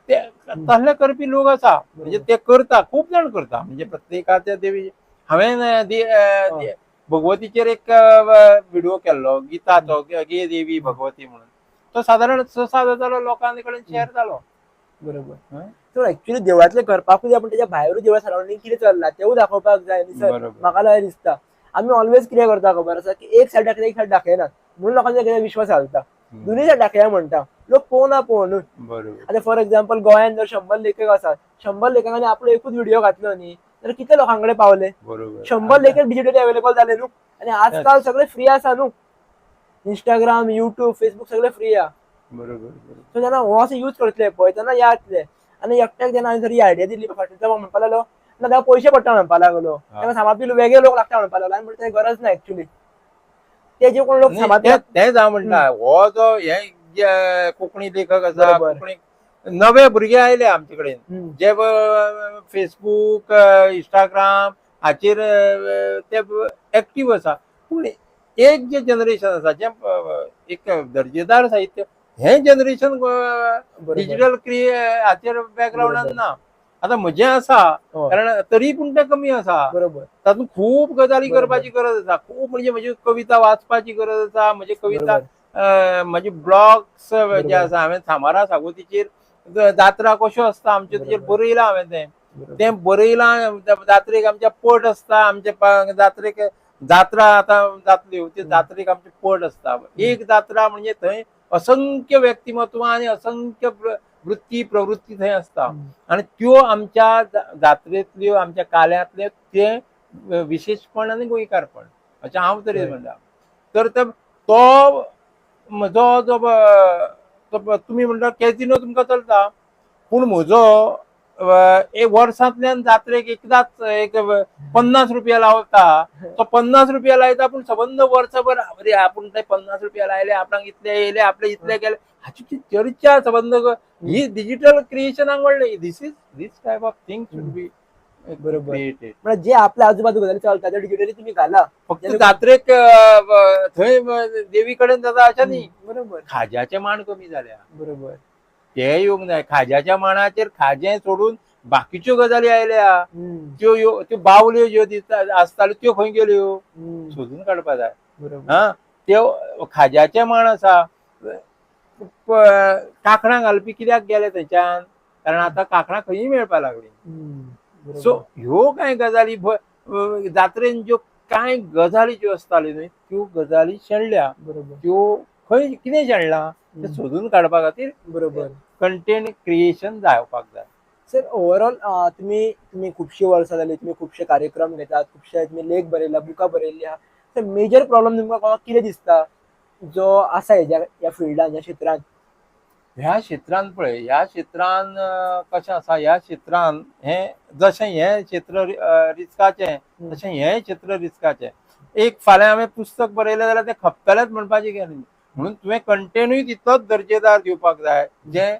ते तसले करपी लोक आसा म्हणजे ते करता खूप जाण करता म्हणजे प्रत्येकाच्या देवी हांवें भगवतीचेर एक व्हिडिओ केल्लो गीताचो गे देवी भगवती म्हणून तो सादारण 6-7 लोकांनी कडेन शेअर जालो. बरोबर. तर ऍक्च्युली देवळातले करपाकूच जाय, पण त्याच्या भायर देवळा सराउंडिंग कितें चल्ला तेवूय दाखोवपाक जाय न्ही सर. बरोबर. म्हाका जाय दिसता आमी ऑलवेज कितें करता खबर आसा की एक सायड दाखयता एक सायड दाखयनात म्हणून लोकांचो कितें विश्वास घालता. दोनूय सायड दाखया म्हणटा लोक पळोवना पळोवन. बरोबर. आता फॉर एक्झाम्पल गोंयान जर 100 लेखक आसात, 100 लेखकांनी आपलो एकूच व्हिडिओ घातलो न्ही तर कितले लोकांकडे पावले. बरोबर. 100 लेखक डिजिटली अवेलेबल जाले न्हू. आणि आजकाल सगळे फ्री आसा न्हू. इंस्टाग्राम, युट्यूब, फेसबुक सगळे फ्री आ. बरोबर. सो जेन्ना हो असो यूज करतले पळय तेन्ना यातले. आनी एकट्याक जेन्ना हांवें जर आयडिया दिली फाटीं म्हणपा लागलो ना तेका पयशे पडटा म्हणपा लागलो. तेका सांबाळपी वेगळे लोक लागता म्हणपा लागलो. आनी म्हणटा गरज ना ऍक्च्युली. ते जे कोण लोक सांबाळतात तेच हांव म्हणटा हो जो हे जे कोंकणी लेखक आसा बरोबर. कोंकणी नवे भुरगे आयले आमचे कडेन जे फेसबुक इंस्टाग्राम हाचेर ते एक्टीव आसा. पूण एक जे जनरेशन आसा जे एक दर्जेदार साहित्य हे जनरेशन डिजिटल हाचेर बॅकग्राउंडान ना. आता म्हजें आसा कारण तरी पूण तें कमी आसा. बरोबर. तातूंत खूब गजाली करपाची गरज आसा. खूब म्हणजे म्हजी कविता वाचपाची गरज आसा. म्हजी कविता म्हजे ब्लॉग्स जे आसा हांवें सामारा सागोतीचेर जात्रा कश्यो आसता आमच्यो तेचेर बरयलां हांवें तें बरयलां. जात्रेक आमच्या पट आसता आमचे जात्रेक जात्रा आतां जातल्यो ते जात्रेक आमचे पट आसता. एक जात्रा म्हणजे थंय असंख्य व्यक्तिमत्वां आनी असंख्य वृत्ती प्रवृत्ती थंय आसता. आनी त्यो आमच्या जात्रेंतल्यो आमच्या काल्यांतल्यो ते विशेशपण आनी गोंयकारपण अशें हांव तरी म्हणटा. तर तो म्हजो जो तुमी म्हणटा कॅझिनो तुमकां चलता पूण म्हजो एक वर्सांतल्यान जात्रेक एकदांच एक 50 रुपया लावता. तो 50 रुपया लायता पूण सबंद वर्सभर अरे आपूण ते 50 रुपया लायले आपणाक इतले येयले आपले इतले गेले हाची चर्चा सबंद ही डिजिटल क्रिएशनाक म्हणले this type of thing should be बरोबर. म्हणजे जे आपल्या आजूबाजू गजाली चलता ते डिजिटली तुम्ही घाला. फक्त जात्रेक थंय देवी कडेन जाता अशें न्ही. बरोबर. खाज्याचे मांड कमी जाल्या. बरोबर. ते येवंक जाय. खाज्याच्या मांडाचेर खाजें सोडून बाकीच्यो गजाली आयल्या त्यो बावल्यो ज्यो आसताल्यो त्यो खंय गेल्यो सोदून काडपा जाय. हा त्यो खाज्याचे मांड आसा. कांकणां घालपी कित्याक गेले थंयच्यान कारण आतां कांकणां खंयी मेळपा लागलीं. सो ह्यो कांय गजाली जात्रेन ज्यो कांय गजाली ज्यो आसताल्यो न्हय त्यो गजाली शेणल्या. त्यो खंय कितें शेणलां ते सोदून काडपा खातीर बरोबर कंटेंट क्रिएशन जावपाक जाय. सर ओवरऑल तुम्ही खुबशीं वर्सां जाली तुम्ही खुबशे कार्यक्रम घेतात खुबशे तुम्ही लेख बरयला बुकां बरयल्ली आहा. तर मेजर प्रॉब्लेम तुमकां कितें दिसता जो आसा ह्या फिल्डान ह्या क्षेत्रांत. ह्या क्षेत्रांत पळय ह्या क्षेत्रांत कशें आसा ह्या क्षेत्रांत हे जशें हें क्षेत्र रिस्काचें तशें हें क्षेत्र रिस्काचें. एक फाल्यां हांवें पुस्तक बरयलें जाल्यार तें खपतलेंच म्हणपाची गरज ना. म्हणून तुवें कंटेनूय तितलोच दर्जेदार दिवपाक जाय जे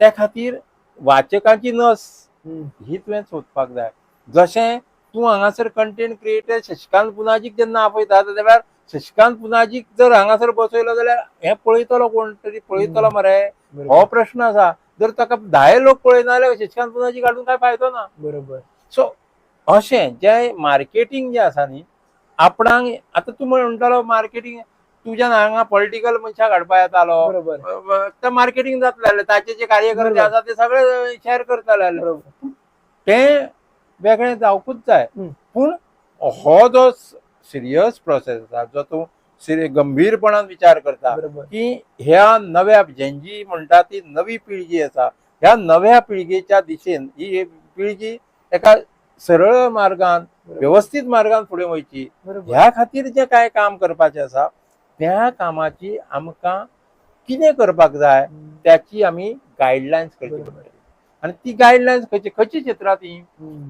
त्या खातीर वाचकांची नस ही तुवें सोदपाक जाय. जशें तूं हांगासर कंटेंट क्रिएटर शशिकांत पुनाजीक जेन्ना आपयता जाल्यार शशिकांत पुनाजीक जर हांगासर बसयलो जाल्यार हें पळयतलो कोण तरी पळयतलो मरे हो प्रश्न आसा. जर ताका 10 लोक पळयना जाल्यार शशिकांत पुनाजीक हाडून काय फायदो ना. बरोबर. सो अशें जे मार्केटींग जें आसा न्ही आपणाक आतां तूं म्हणटालो मार्केटींग तुज्यान हांगा पॉलिटिकल मनशाक हाडपा येतालो तें मार्केटींग जातलें ताचे जे कार्यकर्ते आसा ते सगळे शेअर करताले तें वेगळें जावकूच जाय. पूण हो जो सिरियस प्रोसेस आसा जो तूं गंभीरपणान विचार करता की ह्या नव्या जी म्हणटा ती नवी पिळगी आसा ह्या नव्या पिळगेच्या दिशेन ही पिळगी एका सरळ मार्गान व्यवस्थित मार्गान फुडें वयची ह्या खातीर जे काय काम करपाचें आसा त्या कामाची आमकां कितें करपाक जाय त्याची आमी गायडलायन्स करची पडटली. आनी ती गायडलायन्स खंयची क्षेत्रांत ही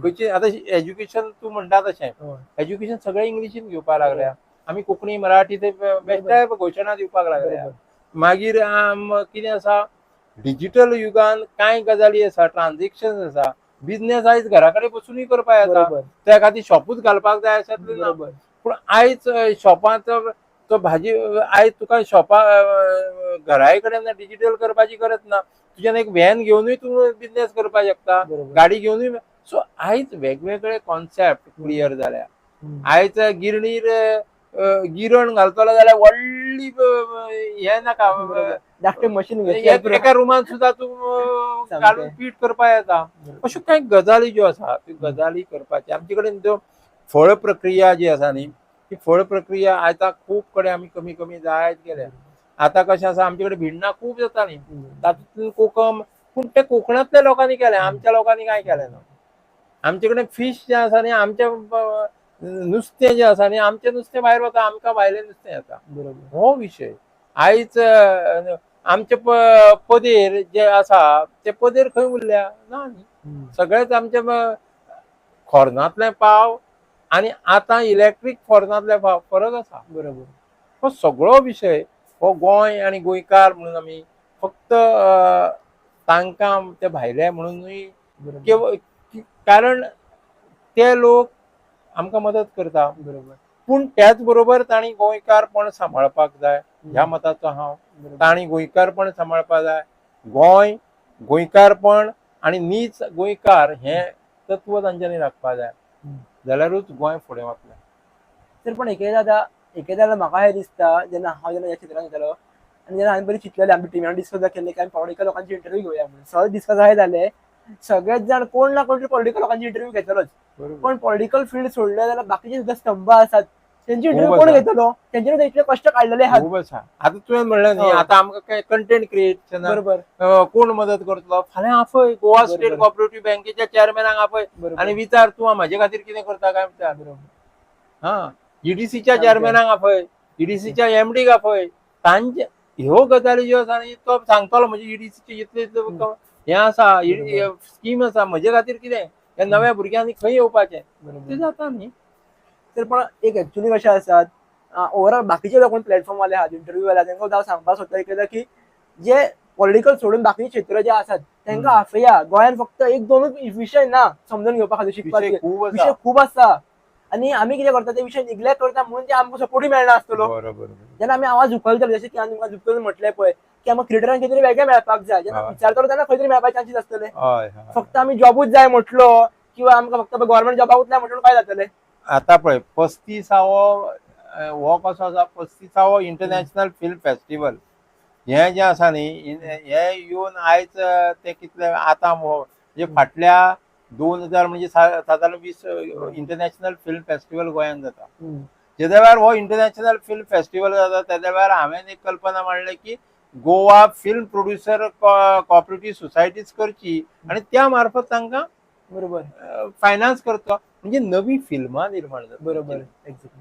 खंयची आतां एज्युकेशन तूं म्हणटा तशें एज्युकेशन सगळें इंग्लिशीन घेवपाक लागल्या. आमी कोंकणी मराठी ते बेश्टे घोशणा दिवपाक लागल्या. मागीर कितें आसा डिजिटल युगान कांय गजाली आसा ट्रान्झॅक्शन आसा बिझनेस आयज घरा कडेन बसूनय करपाक येता. त्या खातीर शॉपूच घालपाक जाय अशें ना. पूण आयज शॉपांत तो भाजी आयज तुका शॉपा घराय कडेन डिजिटल करपाची गरज ना, तुज्यान एक व्हॅन घेवनूय तूं बिझनेस करपाक शकता, बरोबर. गाडी घेवनूय. सो आयज वेगवेगळे कॉन्सेप्ट क्लियर जाल्या. आयज गिरणीर गिरण घालतलो जाल्यार व्हडली हे नाका, बरोबर. धाकटे मशीन एका रुमान सुद्धा तूं घालून पीठ करपाक येता. अश्यो कांय गजाली ज्यो आसा त्यो गजाली करपाचे. आमचे कडेन त्यो फळ प्रक्रिया जी आसा न्ही, ती फळ प्रक्रिया आतां खूब कडेन आमी कमी कमी जायत गेल्या. आतां कशें आसा, आमचे कडेन भिण्णां खूब जाता न्ही, तातूंतल्यान कोकम, पूण ते कोकणांतल्या लोकांनी केलें, आमच्या लोकांनी कांय केलें ना. आमचे कडेन फिश जें आसा न्ही, आमचे नुस्तें जें आसा न्ही, आमचें नुस्तें भायर वता, आमकां भायलें नुस्तें येता. हो विशय. आयज आमचे पदेर जे आसा ते पदेर खंय उरल्या ना न्ही. सगळेच आमचे खोरनांतले पाव आनी आतां इलेक्ट्रीक खोरनांतले पाव, फरक आसा. बरोबर. हो सगळो विशय हो गोंय आनी गोंयकार म्हणून आमी फक्त तांकां ते भायले म्हणूनय, कारण ते लोक आमकां मदत करता. बरोबर. पूण त्याच बरोबर तांणी गोंयकारपण सांबाळपाक जाय, ह्या मताचो हांव. तांणी गोंयकारपण सांबाळपाक जाय. गोंय, गोंयकारपण आनी नीज गोंयकार हें तत्व तांच्यांनी राखपाक जाय, जाल्यारूच गोंय फुडें वतलें. तर पण एकेदा म्हाका हें दिसता, जेन्ना हांव ह्या क्षेत्रांत येतालो आनी जेन्ना हांवें बरी चिंतलेलें, आमी टिमीन डिस्कस केल्लें की आमी पॉलिटिकल लोकांची इंटरव्यू घेवया म्हणून. सहज डिस्कस अशें जालें, सगळेच जाण कोण ना कोण तरी पॉलिटिकल लोकांची इंटरव्यू घेतलोच. पण पॉलिटिकल फील्ड सोडलें जाल्यार बाकीचे सुद्दां स्तंभ आसात, त्यांची इंटरव्यू कोण घेतलो? त्यांच्यानी इतले कष्ट काडलेले आहात. खूब आसा. आतां तुवें म्हणलें न्ही, आतां आमकां काय कंटेंट क्रिएशन बरोबर कोण मदत करतलो? फाल्यां आपय गोवा स्टेट कोऑपरेटिव्ह बँकेच्या चेअरमॅनाक आपय आनी विचार, तूं म्हाजे खातीर कितें करता काय विचार. हा, ईडीसीच्या चेअरमॅनाक आपय, ईडीसीच्या एमडीक आपय. तांचे ह्यो गजाली ज्यो आसा न्ही, तो सांगतलो म्हणजे ईडीसीचे इतले हें आसा, स्कीम आसा, म्हजे खातीर कितें, ह्या नव्या भुरग्यांनी खंय येवपाचें, तें जाता न्ही. तर पण एक एक्चुअली कशें आसात, ओवरऑल बाकीचे लोक प्लॅटफॉर्म वाले आहात, इंटरव्यू वाले, तांकां हांव सांगपाक सोदता एकदा की जे पॉलिटिकल सोडून बाकीचे क्षेत्र जे आसात तांकां आफया. गोंयांत फक्त एक दोनूच विशय ना समजून घेवपा खातीर, शिकपाचे विशय खूब आसा. आनी आमी कितें करता, ते विशय निग्लेक्ट करता म्हणून ते आमकां सपोर्टूय मेळना आसतलो. जेन्ना आमी आवाज उखलतले, जशें की हांवें तुमकां झुकलून म्हटलें पळय की आमकां क्रिएटरांक कितें तरी वेगळें मेळपाक जाय, जेन्ना विचारतलो तेन्ना खंय तरी मेळपाचे चान्सीस आसतले. फक्त आमी जॉबूच जाय म्हटलो किंवा आमकां फक्त गव्हर्नमेंट जॉबाक जाय म्हटलो काय जातलें. आतां पळय 35वो हो कसो आसा, 35वो इंटरनॅशनल फिल्म फेस्टिवल हे जें आसा न्ही, हे येवन आयज ते कितले आतां म्हणजे फाटल्या 2000 म्हणजे सादारण 20 इंटरनॅशनल फिल्म फेस्टिवल गोंयांत जाता. जेद्या वेळार हो इंटरनॅशनल फिल्म फेस्टिवल जाता तेद्या वेळार हांवें एक कल्पना मांडली की Goa film producer cooperative societies करची आनी त्या मार्फत तांकां बरोबर फायनान्स करचो, म्हणजे नवी फिल्मां निर्माण जाता. बरोबर.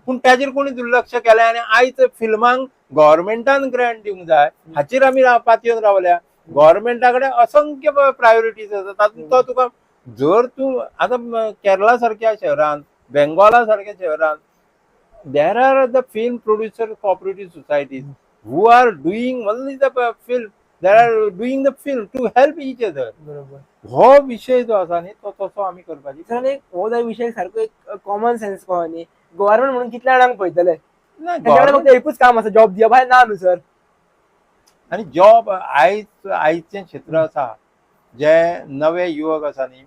पूण ताजेर कोणी दुर्लक्ष केलें आनी आयज फिल्मांक गव्हर्नमेंटान ग्रँट दिवंक जाय हाचेर आमी पातयेवन रावल्या. गव्हर्नमेंटा कडेन असंख्य प्रायोरिटीज आसा, तातूंत तो तुका जर तूं आतां केरला सारक्या शहरांत, बेंगॉला सारक्या शहरांत there are the film producer cooperative societies who are doing only the film, they are doing the film to help each other. बरोबर. हो विषय जो आसा न्ही, तो तसो आमी करपाची. सर एक हो जो विषय सारको एक कॉमन सेन्स कहो न्ही, गव्हर्नमेंट म्हणून कितल्या जाणांक पळयतले, तांच्याकडे फक्त एकूच काम आसा, जॉब दिवप, भायर ना न्हू सर. आनी जॉब आयजचें क्षेत्र आसा, जे नवे युवक आसा न्ही,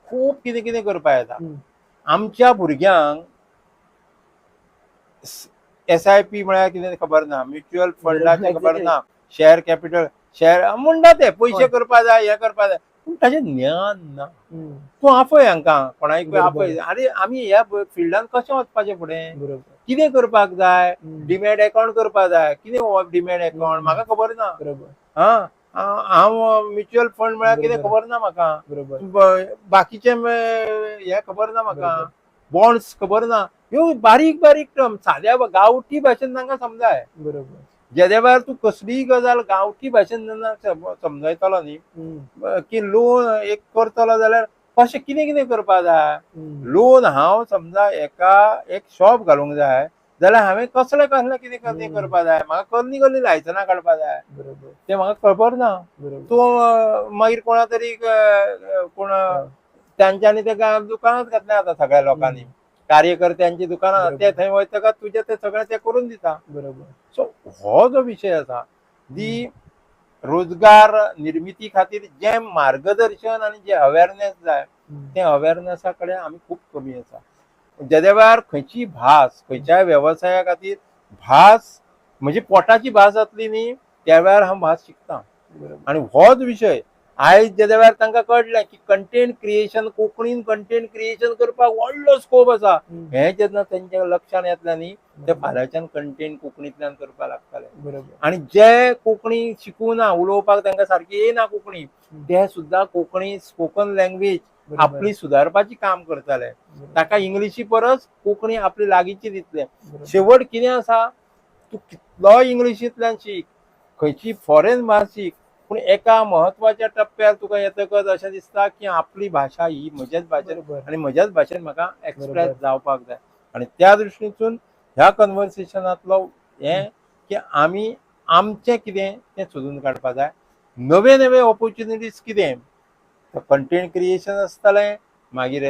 खूब कितें कितें करपाक येता. आमच्या भुरग्यांक SIP म्हळ्यार कितें खबर ना, म्युच्युअल फंडाचें खबर ना, शेअर कॅपिटल, शेअर म्हणटा ते पयशे करपा जाय, हे करपा जाय, पूण ताचें ज्ञान ना. तूं आपय हांकां कोणाकय आपय, आरे आमी ह्या फिल्डान कशें वचपाचें फुडें, कितें करपाक जाय, डिमॅट अकाउंट करपाक जाय, कितें हो डिमॅट अकाउंट म्हाका खबर ना. हा, हांव म्युच्युअल फंड म्हळ्यार कितें खबर ना म्हाका, बाकीचे हे खबर ना म्हाका, बॉन्ड्स खबर ना. ह्यो बारीक बारीक टर्म साद्या गांवठी भाशेन तांकां समजाय. बरोबर. जेद्या वेळार तूं कसलीय गजाल गांवठी भाशेन समजयतलो न्ही, की लोन एक करतलो जाल्यार कशें कितें कितें करपा जाय. लोन हांव समजा एक शॉप घालूंक जाय जाल्यार हांवें कसलें कसलें कितें कितें करपा जाय, म्हाका कसलीं लायसनां काडपा जाय, तें म्हाका खबर ना. तूं मागीर कोणा तरी कोण तांच्यांनी ते दुकानांत घातलें आतां सगळ्या लोकांनी, कार्यकर्त्यांची दुकानां बरोबर. ते थंय वयतका तुझे ते सगळें ते करून दिता. बरोबर. सो हो जो विषय आसा दी रोजगार निर्मिती खातीर जे मार्गदर्शन आणि जे अवेअरनेस जाय ते अवेअरनेसा कडेन आमी खूब कमी आसा. जेद्या वेळार खंयची भास खंयच्याय वेवसाया खातीर भास म्हणजे पोटाची भास जातली न्ही त्या वेळार हांव भास शिकता. बरोबर. आणि होच विषय आयज जेद्या वेळार तांकां कळटलें की कंटेंट क्रिएशन कोंकणीन कंटेंट क्रिएशन करपाक व्हडलो स्कोप आसा हें जेन्ना तेंच्या लक्षान येतलें न्ही ते फाल्यांच्यान कंटेंट कोंकणींतल्यान करपाक लागतले. बरोबर. आणि जे कोंकणी शिकूना उलोवपाक तांकां सारकी येना कोंकणी ते सुद्दां कोंकणी स्पोकन लँग्वेज बरोबर. आपली सुदारपाची काम करताले. ताका इंग्लिशी परस कोंकणी आपली लागींची दिसले. बरोबर. शेवट कितें आसा तूं कितलो इंग्लिशींतल्यान शीक खंयची फॉरेन भास शीक पूण एका महत्वाच्या टप्प्यार तुका येतकच अशें दिसता की आपली भाशा ही म्हज्याच भाशेन बरोबर. आनी म्हज्याच भाशेन म्हाका एक्सप्रेस बरोबर. जावपाक जाय. आणि त्या दृश्टीतून ह्या कन्वर्सेशनांतलो हें की आमी आमचें कितें तें सोदून काडपाक जाय. नवे नवे ऑपॉर्च्युनिटीज कितें कंटेंट क्रिएशन आसतलें मागीर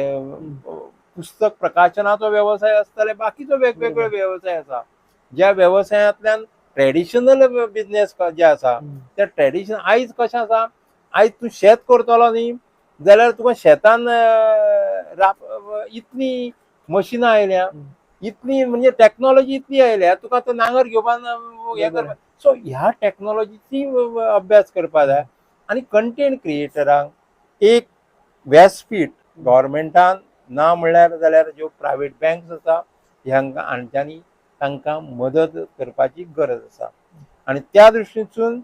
पुस्तक प्रकाशनाचो व्यवसाय आसतले बाकीचो वेगवेगळे व्यवसाय आसा ज्या व्यवसायांतल्यान ट्रेडिशनल बिझनेस जे आसा त्या ट्रेडिशन आयज कशें आसा आयज तूं शेत करतलो न्ही जाल्यार तुका शेतान इतली मशिनां आयल्या इतली म्हणजे टेक्नॉलॉजी इतली आयल्या तुका तो नांगर घेवपाक हें करपाक सो ह्या टेक्नॉलॉजीची अभ्यास करपाक जाय. आणि कंटेंट क्रिएटरांक एक व्यासपीठ गव्हर्मेंटान ना म्हणल्यार जाल्यार ज्यो प्रायवेट बँक्स आसा ह्यांका हांच्यांनी तांकां मदत करपाची गरज आसा. आणि त्या दृश्टीतून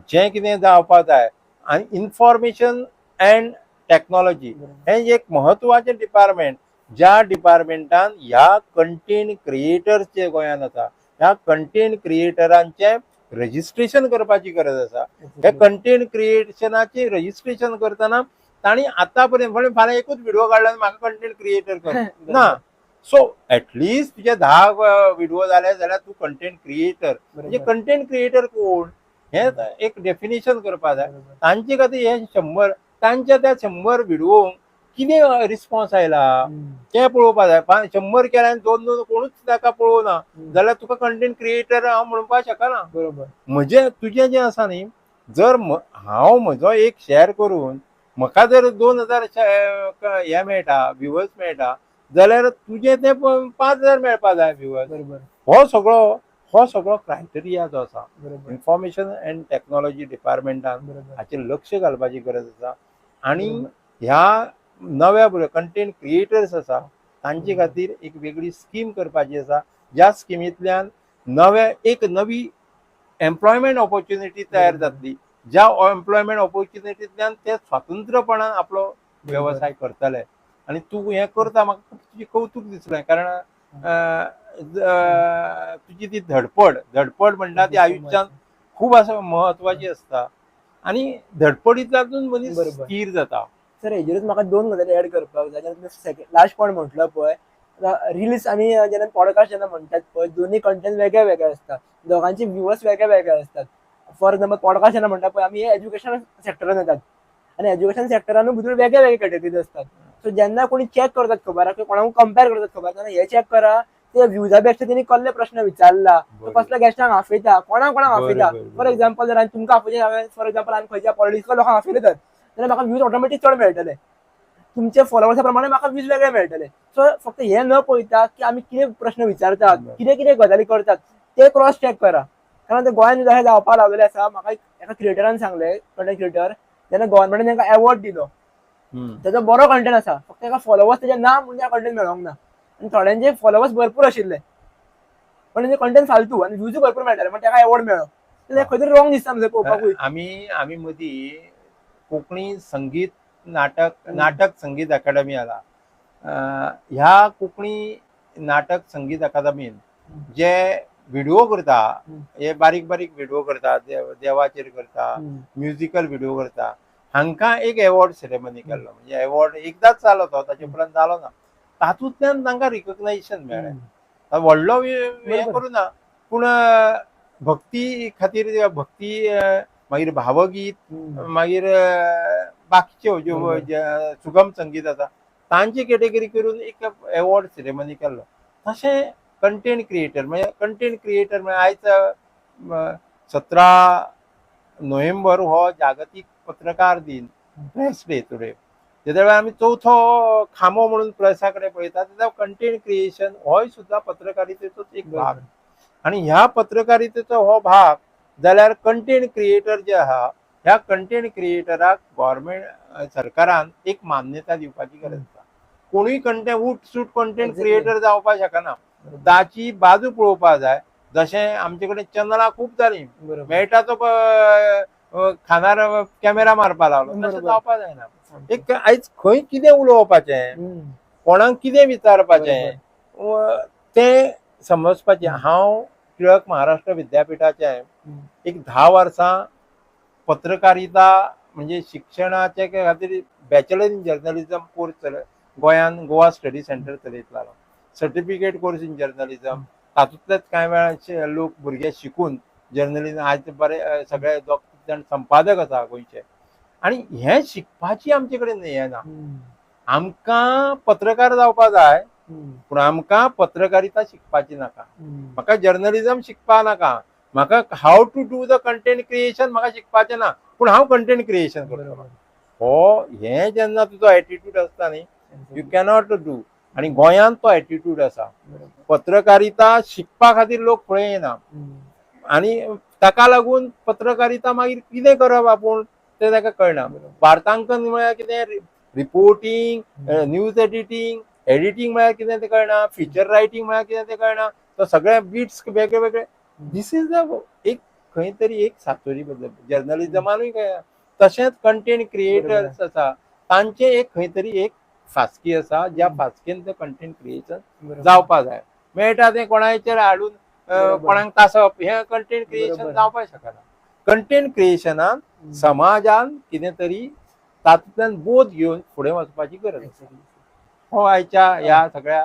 जें कितें जावपाक जाय आनी इन्फॉर्मेशन एंड टेक्नॉलॉजी हें एक महत्वाचें डिपार्टमेंट ज्या डिपार्टमेंटान ह्या कंटेंट क्रिएटर्स जे गोंयांत आसा ह्या कंटेंट क्रिएटरांचें रजिस्ट्रेशन करपाची गरज आसा. हे कंटेंट क्रिएशनाचे रजिस्ट्रेशन करतना तांणी आतां पर्यंत म्हणजे फाल्यां एकूच व्हिडिओ काडला आनी म्हाका कंटेंट क्रिएटर कर ना. सो एटलिस्ट तुजे 10 व्हिडिओ जाले जाल्यार तूं कंटेंट क्रिएटर म्हणजे कंटेंट क्रिएटर कोण हे एक डेफिनेशन करपाक जाय. तांचे खातीर हे 100 तांच्या त्या 100 व्हिडिओ कितें रिस्पॉन्स आयला तें पळोवपाक जाय. 100 केल्या आनी 2 कोणूच ताका पळोवना जाल्यार तुका कंटेंट क्रिएटर हांव म्हणपाक शकना. बरोबर. म्हणजे तुजें जें आसा न्ही जर हांव म्हजो एक शेअर करून म्हाका जर 2000 हे मेळटा व्ह्युअर्स मेळटा जाल्यार तुजें तें 5000 मेळपाक जाय व्ह्युअर्स. बरोबर. हो सगळो क्रायटेरिया जो आसा बरोबर. इन्फॉर्मेशन एंड टेक्नॉलॉजी डिपार्टमेंटान हाचेर लक्ष घालपाची गरज आसा. आणि ह्या नव्या कंटेंट क्रिएटर्स आसा तांचे खातीर एक वेगळी स्कीम करपाची आसा ज्या स्किमींतल्यान एक नवी एम्प्लॉयमेंट ऑपॉर्च्युनिटी तयार जातली ज्या एम्प्लॉयमेंट ऑपॉर्च्युनिटींतल्यान ते स्वतंत्रपणान आपलो व्यवसाय करतले. आणि तूं हें करता म्हाका खूब तुजें कौतूक दिसलें कारण तुजी ती धडपड म्हणटा ती आयुश्यान खूब असं महत्वाची असता आणि धडपडींतल्यान मनीस स्थिर जाता. सर हेजेरूच म्हाका 2 गजाली ऍड करपाक जाय. तुमी लास्ट पॉयंट म्हटलो पळय रील्स आनी जेन्ना पॉडकास्ट जेन्ना म्हणटात पळय दोन्ही कंटेंट वेगळे वेगळे असतात. दोघांचे व्ह्युअर्स वेगळे वेगळे असतात. फॉर एक्झाम्पल पॉडकास्ट जेन्ना म्हणटा पळय आमी एज्युकेशन सेक्टरान येतात आनी एज्युकेशन सेक्टरान भितर वेगळे वेगळे कॅटेगरीज असतात. सो जेन्ना कोणी चॅक करतात खबर कोणाक कंपेर करतात खबर तेन्ना हे चॅक करा ते व्ह्युजा पेक्षा तेणी कसले प्रश्न विचारला तो कसल्या गेस्टांक आफयता कोणाक आफयता. फॉर एक्झाम्पल जर तुमकां आफयचे हांवें फॉर एक्झाम्पल आनी खंयच्या पॉलिटिकल लोकांक आपयले जाल्यार म्हाका व्ह्यूज ऑटोमॅटीक चड मेळटले. तुमचे फॉलोवर्सा प्रमाणे म्हाका व्ह्यूज वेगळे मेळटले. सो फक्त हे न पळयता की आमी कितें प्रश्न विचारतात कितें कितें गजाली करतात ते क्रॉस चॅक करा. कारण ते गोंयांत जशें जावपाक लागलेले आसा म्हाका एका क्रिएटरान सांगले कंटेंट क्रिएटर जेन्ना गव्हर्नमेंटान तांकां अवॉर्ड दिलो तेजो बरो कंटेंट आसा फक्त ताका फॉलोवर्स तेजे ना म्हणून त्या कंटेंट मेळोंक ना. आनी थोड्यांचे फॉलोवर्स भरपूर आशिल्ले पण तेजे कंटेंट फालतू आनी व्ह्यूज भरपूर मेळटाले पण ताका अवॉर्ड मेळ्ळो. खंय तरी रॉंग दिसता म्हणजे पळोवपाकूय. आमी मदीं कोंकणी संगीत नाटक संगीत अकादमी आला. ह्या कोंकणी नाटक संगीत अकादमीन जे व्हिडिओ करता हे बारीक बारीक व्हिडिओ करता देवाचेर करता म्युझिकल व्हिडिओ करता हांकां एक अवॉर्ड सेरेमनी केल्लो म्हणजे अवॉर्ड एकदाच जालो तो ताचे उपरांत जालो ना. तातूंतल्यान तांकां रिकग्नायजेशन मेळ्ळें. व्हडलो हें करूं ना पूण भक्ती खातीर भक्ती मागीर भावगीत मागीर बाकीच्यो ज्यो सुगम संगीत आसा तांची कॅटेगरी करून एक अवॉर्ड सेरेमनी केल्लो. तशें कंटेंट क्रिएटर म्हणजे आयज 17 नोव्हेंबर हो जागतीक पत्रकार दिन, प्रेस डे टुडे. तेद्या वेळार आमी चवथो खांबो म्हणून प्रेसा कडेन पळयतात. तेन्ना कंटेंट क्रिएशन होय सुद्दां पत्रकारितेचोच एक भाग. आणि ह्या पत्रकारितेचो हो भाग जाल्यार कंटेंट क्रिएटर जे आहा ह्या कंटेंट क्रिएटराक गव्हर्नमेंट सरकारान एक मान्यता दिवपाची गरज आसा. कोणूय उठ कंटेंट क्रिएटर जावपाक शकना. ताची बाजू पळोवपाक जाय. जशें आमचे कडेन चॅनलां खूब जालीं, मेळटा तो खानार कॅमेरा मारपाक लागलो, तशें जावपाक जायना. एक आयज खंय कितें उलोवपाचें, कोणाक कितें विचारपाचें तें समजपाचें. हांव टिळक महाराष्ट्र विद्यापीठाचे एक 10 वर्सां पत्रकारिता म्हणजे शिक्षणाचे खातीर बॅचलर इन जर्नलिझम कोर्स गोंयान गोवा स्टडी सेंटर चलयतालो. सर्टिफिकेट कोर्स इन जर्नलिझम तातूंतलेच कांय वेळा लोक भुरगे शिकून जर्नलिझम आयज बरे सगळे जाण संपादक आसा गोंयचे. आणि हे शिकपाची आमचे कडेन हें ना. आमकां पत्रकार जावपाक जाय पूण आमकां पत्रकारिता शिकपाची नाका. म्हाका जर्नलिझम शिकपाक नाका. म्हाका how to do the content creation म्हाका शिकपाचें ना, पूण हांव कंटेंट क्रिएशन करतलो. हे जेन्ना तुजो एटिट्यूड आसता न्ही, यू कॅनॉट डू. आणि गोंयांत तो एटिट्यूड आसा. पत्रकारिता शिकपा खातीर लोक फुडें येना. आणि ताका लागून पत्रकारिता मागीर कितें करप आपूण तें ताका कळना. वार्तांकन म्हळ्यार कितें, रिपोर्टिंग, न्यूज एडिटींग म्हळ्यार कितें तें कळना, फिचर रायटिंग म्हळ्यार कितें तें कळना. तो सगळे बिट्स वेगळे वेगळे. दीस इज एक खंय तरी एक सातोरी बद्दल जर्नलिझमानूय कळना. तशेंच कंटेंट क्रिएटर्स आसा तांचे एक खंय तरी एक फासकी आसा, ज्या फासकेन तें कंटेंट क्रिएशन जावपाक जाय. मेळटा तें कोणाचेर हाडून कोणाक तासप, हें कंटेंट क्रिएशन जावपाक शकना. कंटेंट क्रिएशनान समाजान कितें तरी तातूंतल्यान बोध घेवन फुडें वचपाची गरज आसा. हो आयच्या ह्या सगळ्या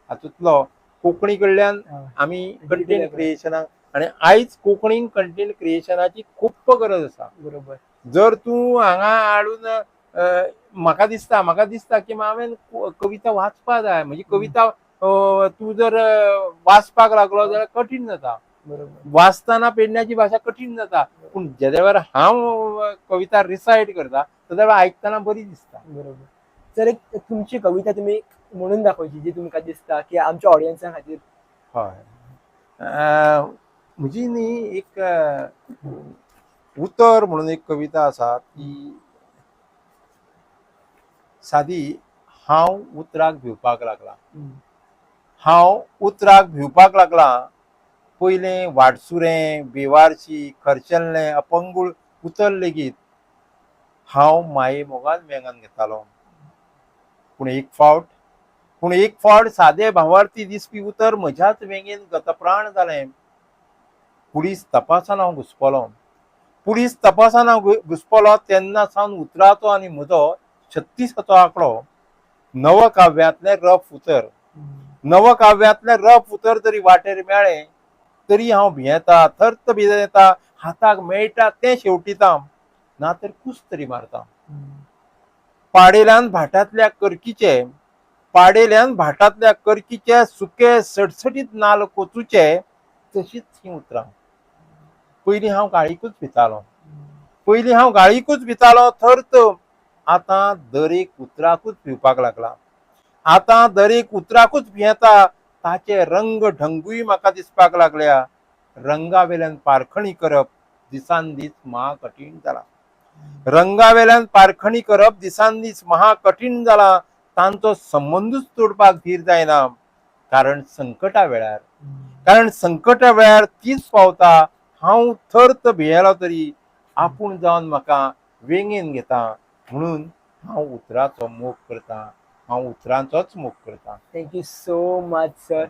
हातूंतलो कोंकणी कडल्यान आमी कंटेंट क्रिएशनाक, आणि आयज कोंकणीन कंटेंट क्रिएशनाची खूब गरज आसा. बरोबर. जर तूं हांगा हाडून म्हाका दिसता की हांवें कविता वाचपाक जाय, म्हणजे कविता तूं जर वाचपाक लागलो जाल्यार कठीण जाता. वाचताना पेडण्याची भाशा कठीण जाता. पूण जेद्या वेळार हांव कविता रिसायट करता तेद्या वेळार आयकतना बरी दिसता. बरोबर. जर एक तुमची कविता तुम्ही म्हणून दाखवची जी तुमकां दिसता की आमच्या ऑडियन्सा खातीर. हय, म्हजी न्ही एक उतर म्हणून एक कविता आसा ती सादी. हांव उतराक भिवपाक लागला. पयलें वाडसुरें, बेवारशी, खर्चेल्लें, अपंगूळ उतर लेगीत हांव माये मोगान मेंगान घेतालो. पूण एक फावट सादे भावार्थी दिसपी उतर म्हज्याच वेंगेन गतप्राण जालें. पुलीस तपासान हांव घुस्पलो तेन्ना सावन उतराचो आनी म्हजो 36 आंकडो नवकाव्यांतलें रफ उतर तरी वाटेर मेळ्ळें तरी हांव भियेता, थर्त भियेता. हाताक मेळटा तें शेवटिता, ना तर कुस तरी मारता. पाडेल्यान भाटांतल्या करकीचे सुके सडसडीत नाल कोचूचे तशीच ही उतरां. पयलीं हांव गाळीकूच भितालो थर्त. आतां दर एक उतराकूच भिवपाक लागला. भियेता. ताचे रंग ढंगूय म्हाका दिसपाक लागल्या. रंगावेल्यान पारखणी करप दिसान दीस महाकठीण जाला. तांचो संबंदूच तोडपाक धीर जायना. कारण संकटा वेळार तीच पावता. हांव थर्त भियेलो तरी आपूण जावन म्हाका वेंगेन घेता. म्हणून हांव उतरांचोच मोग करता. Thank you so much sir.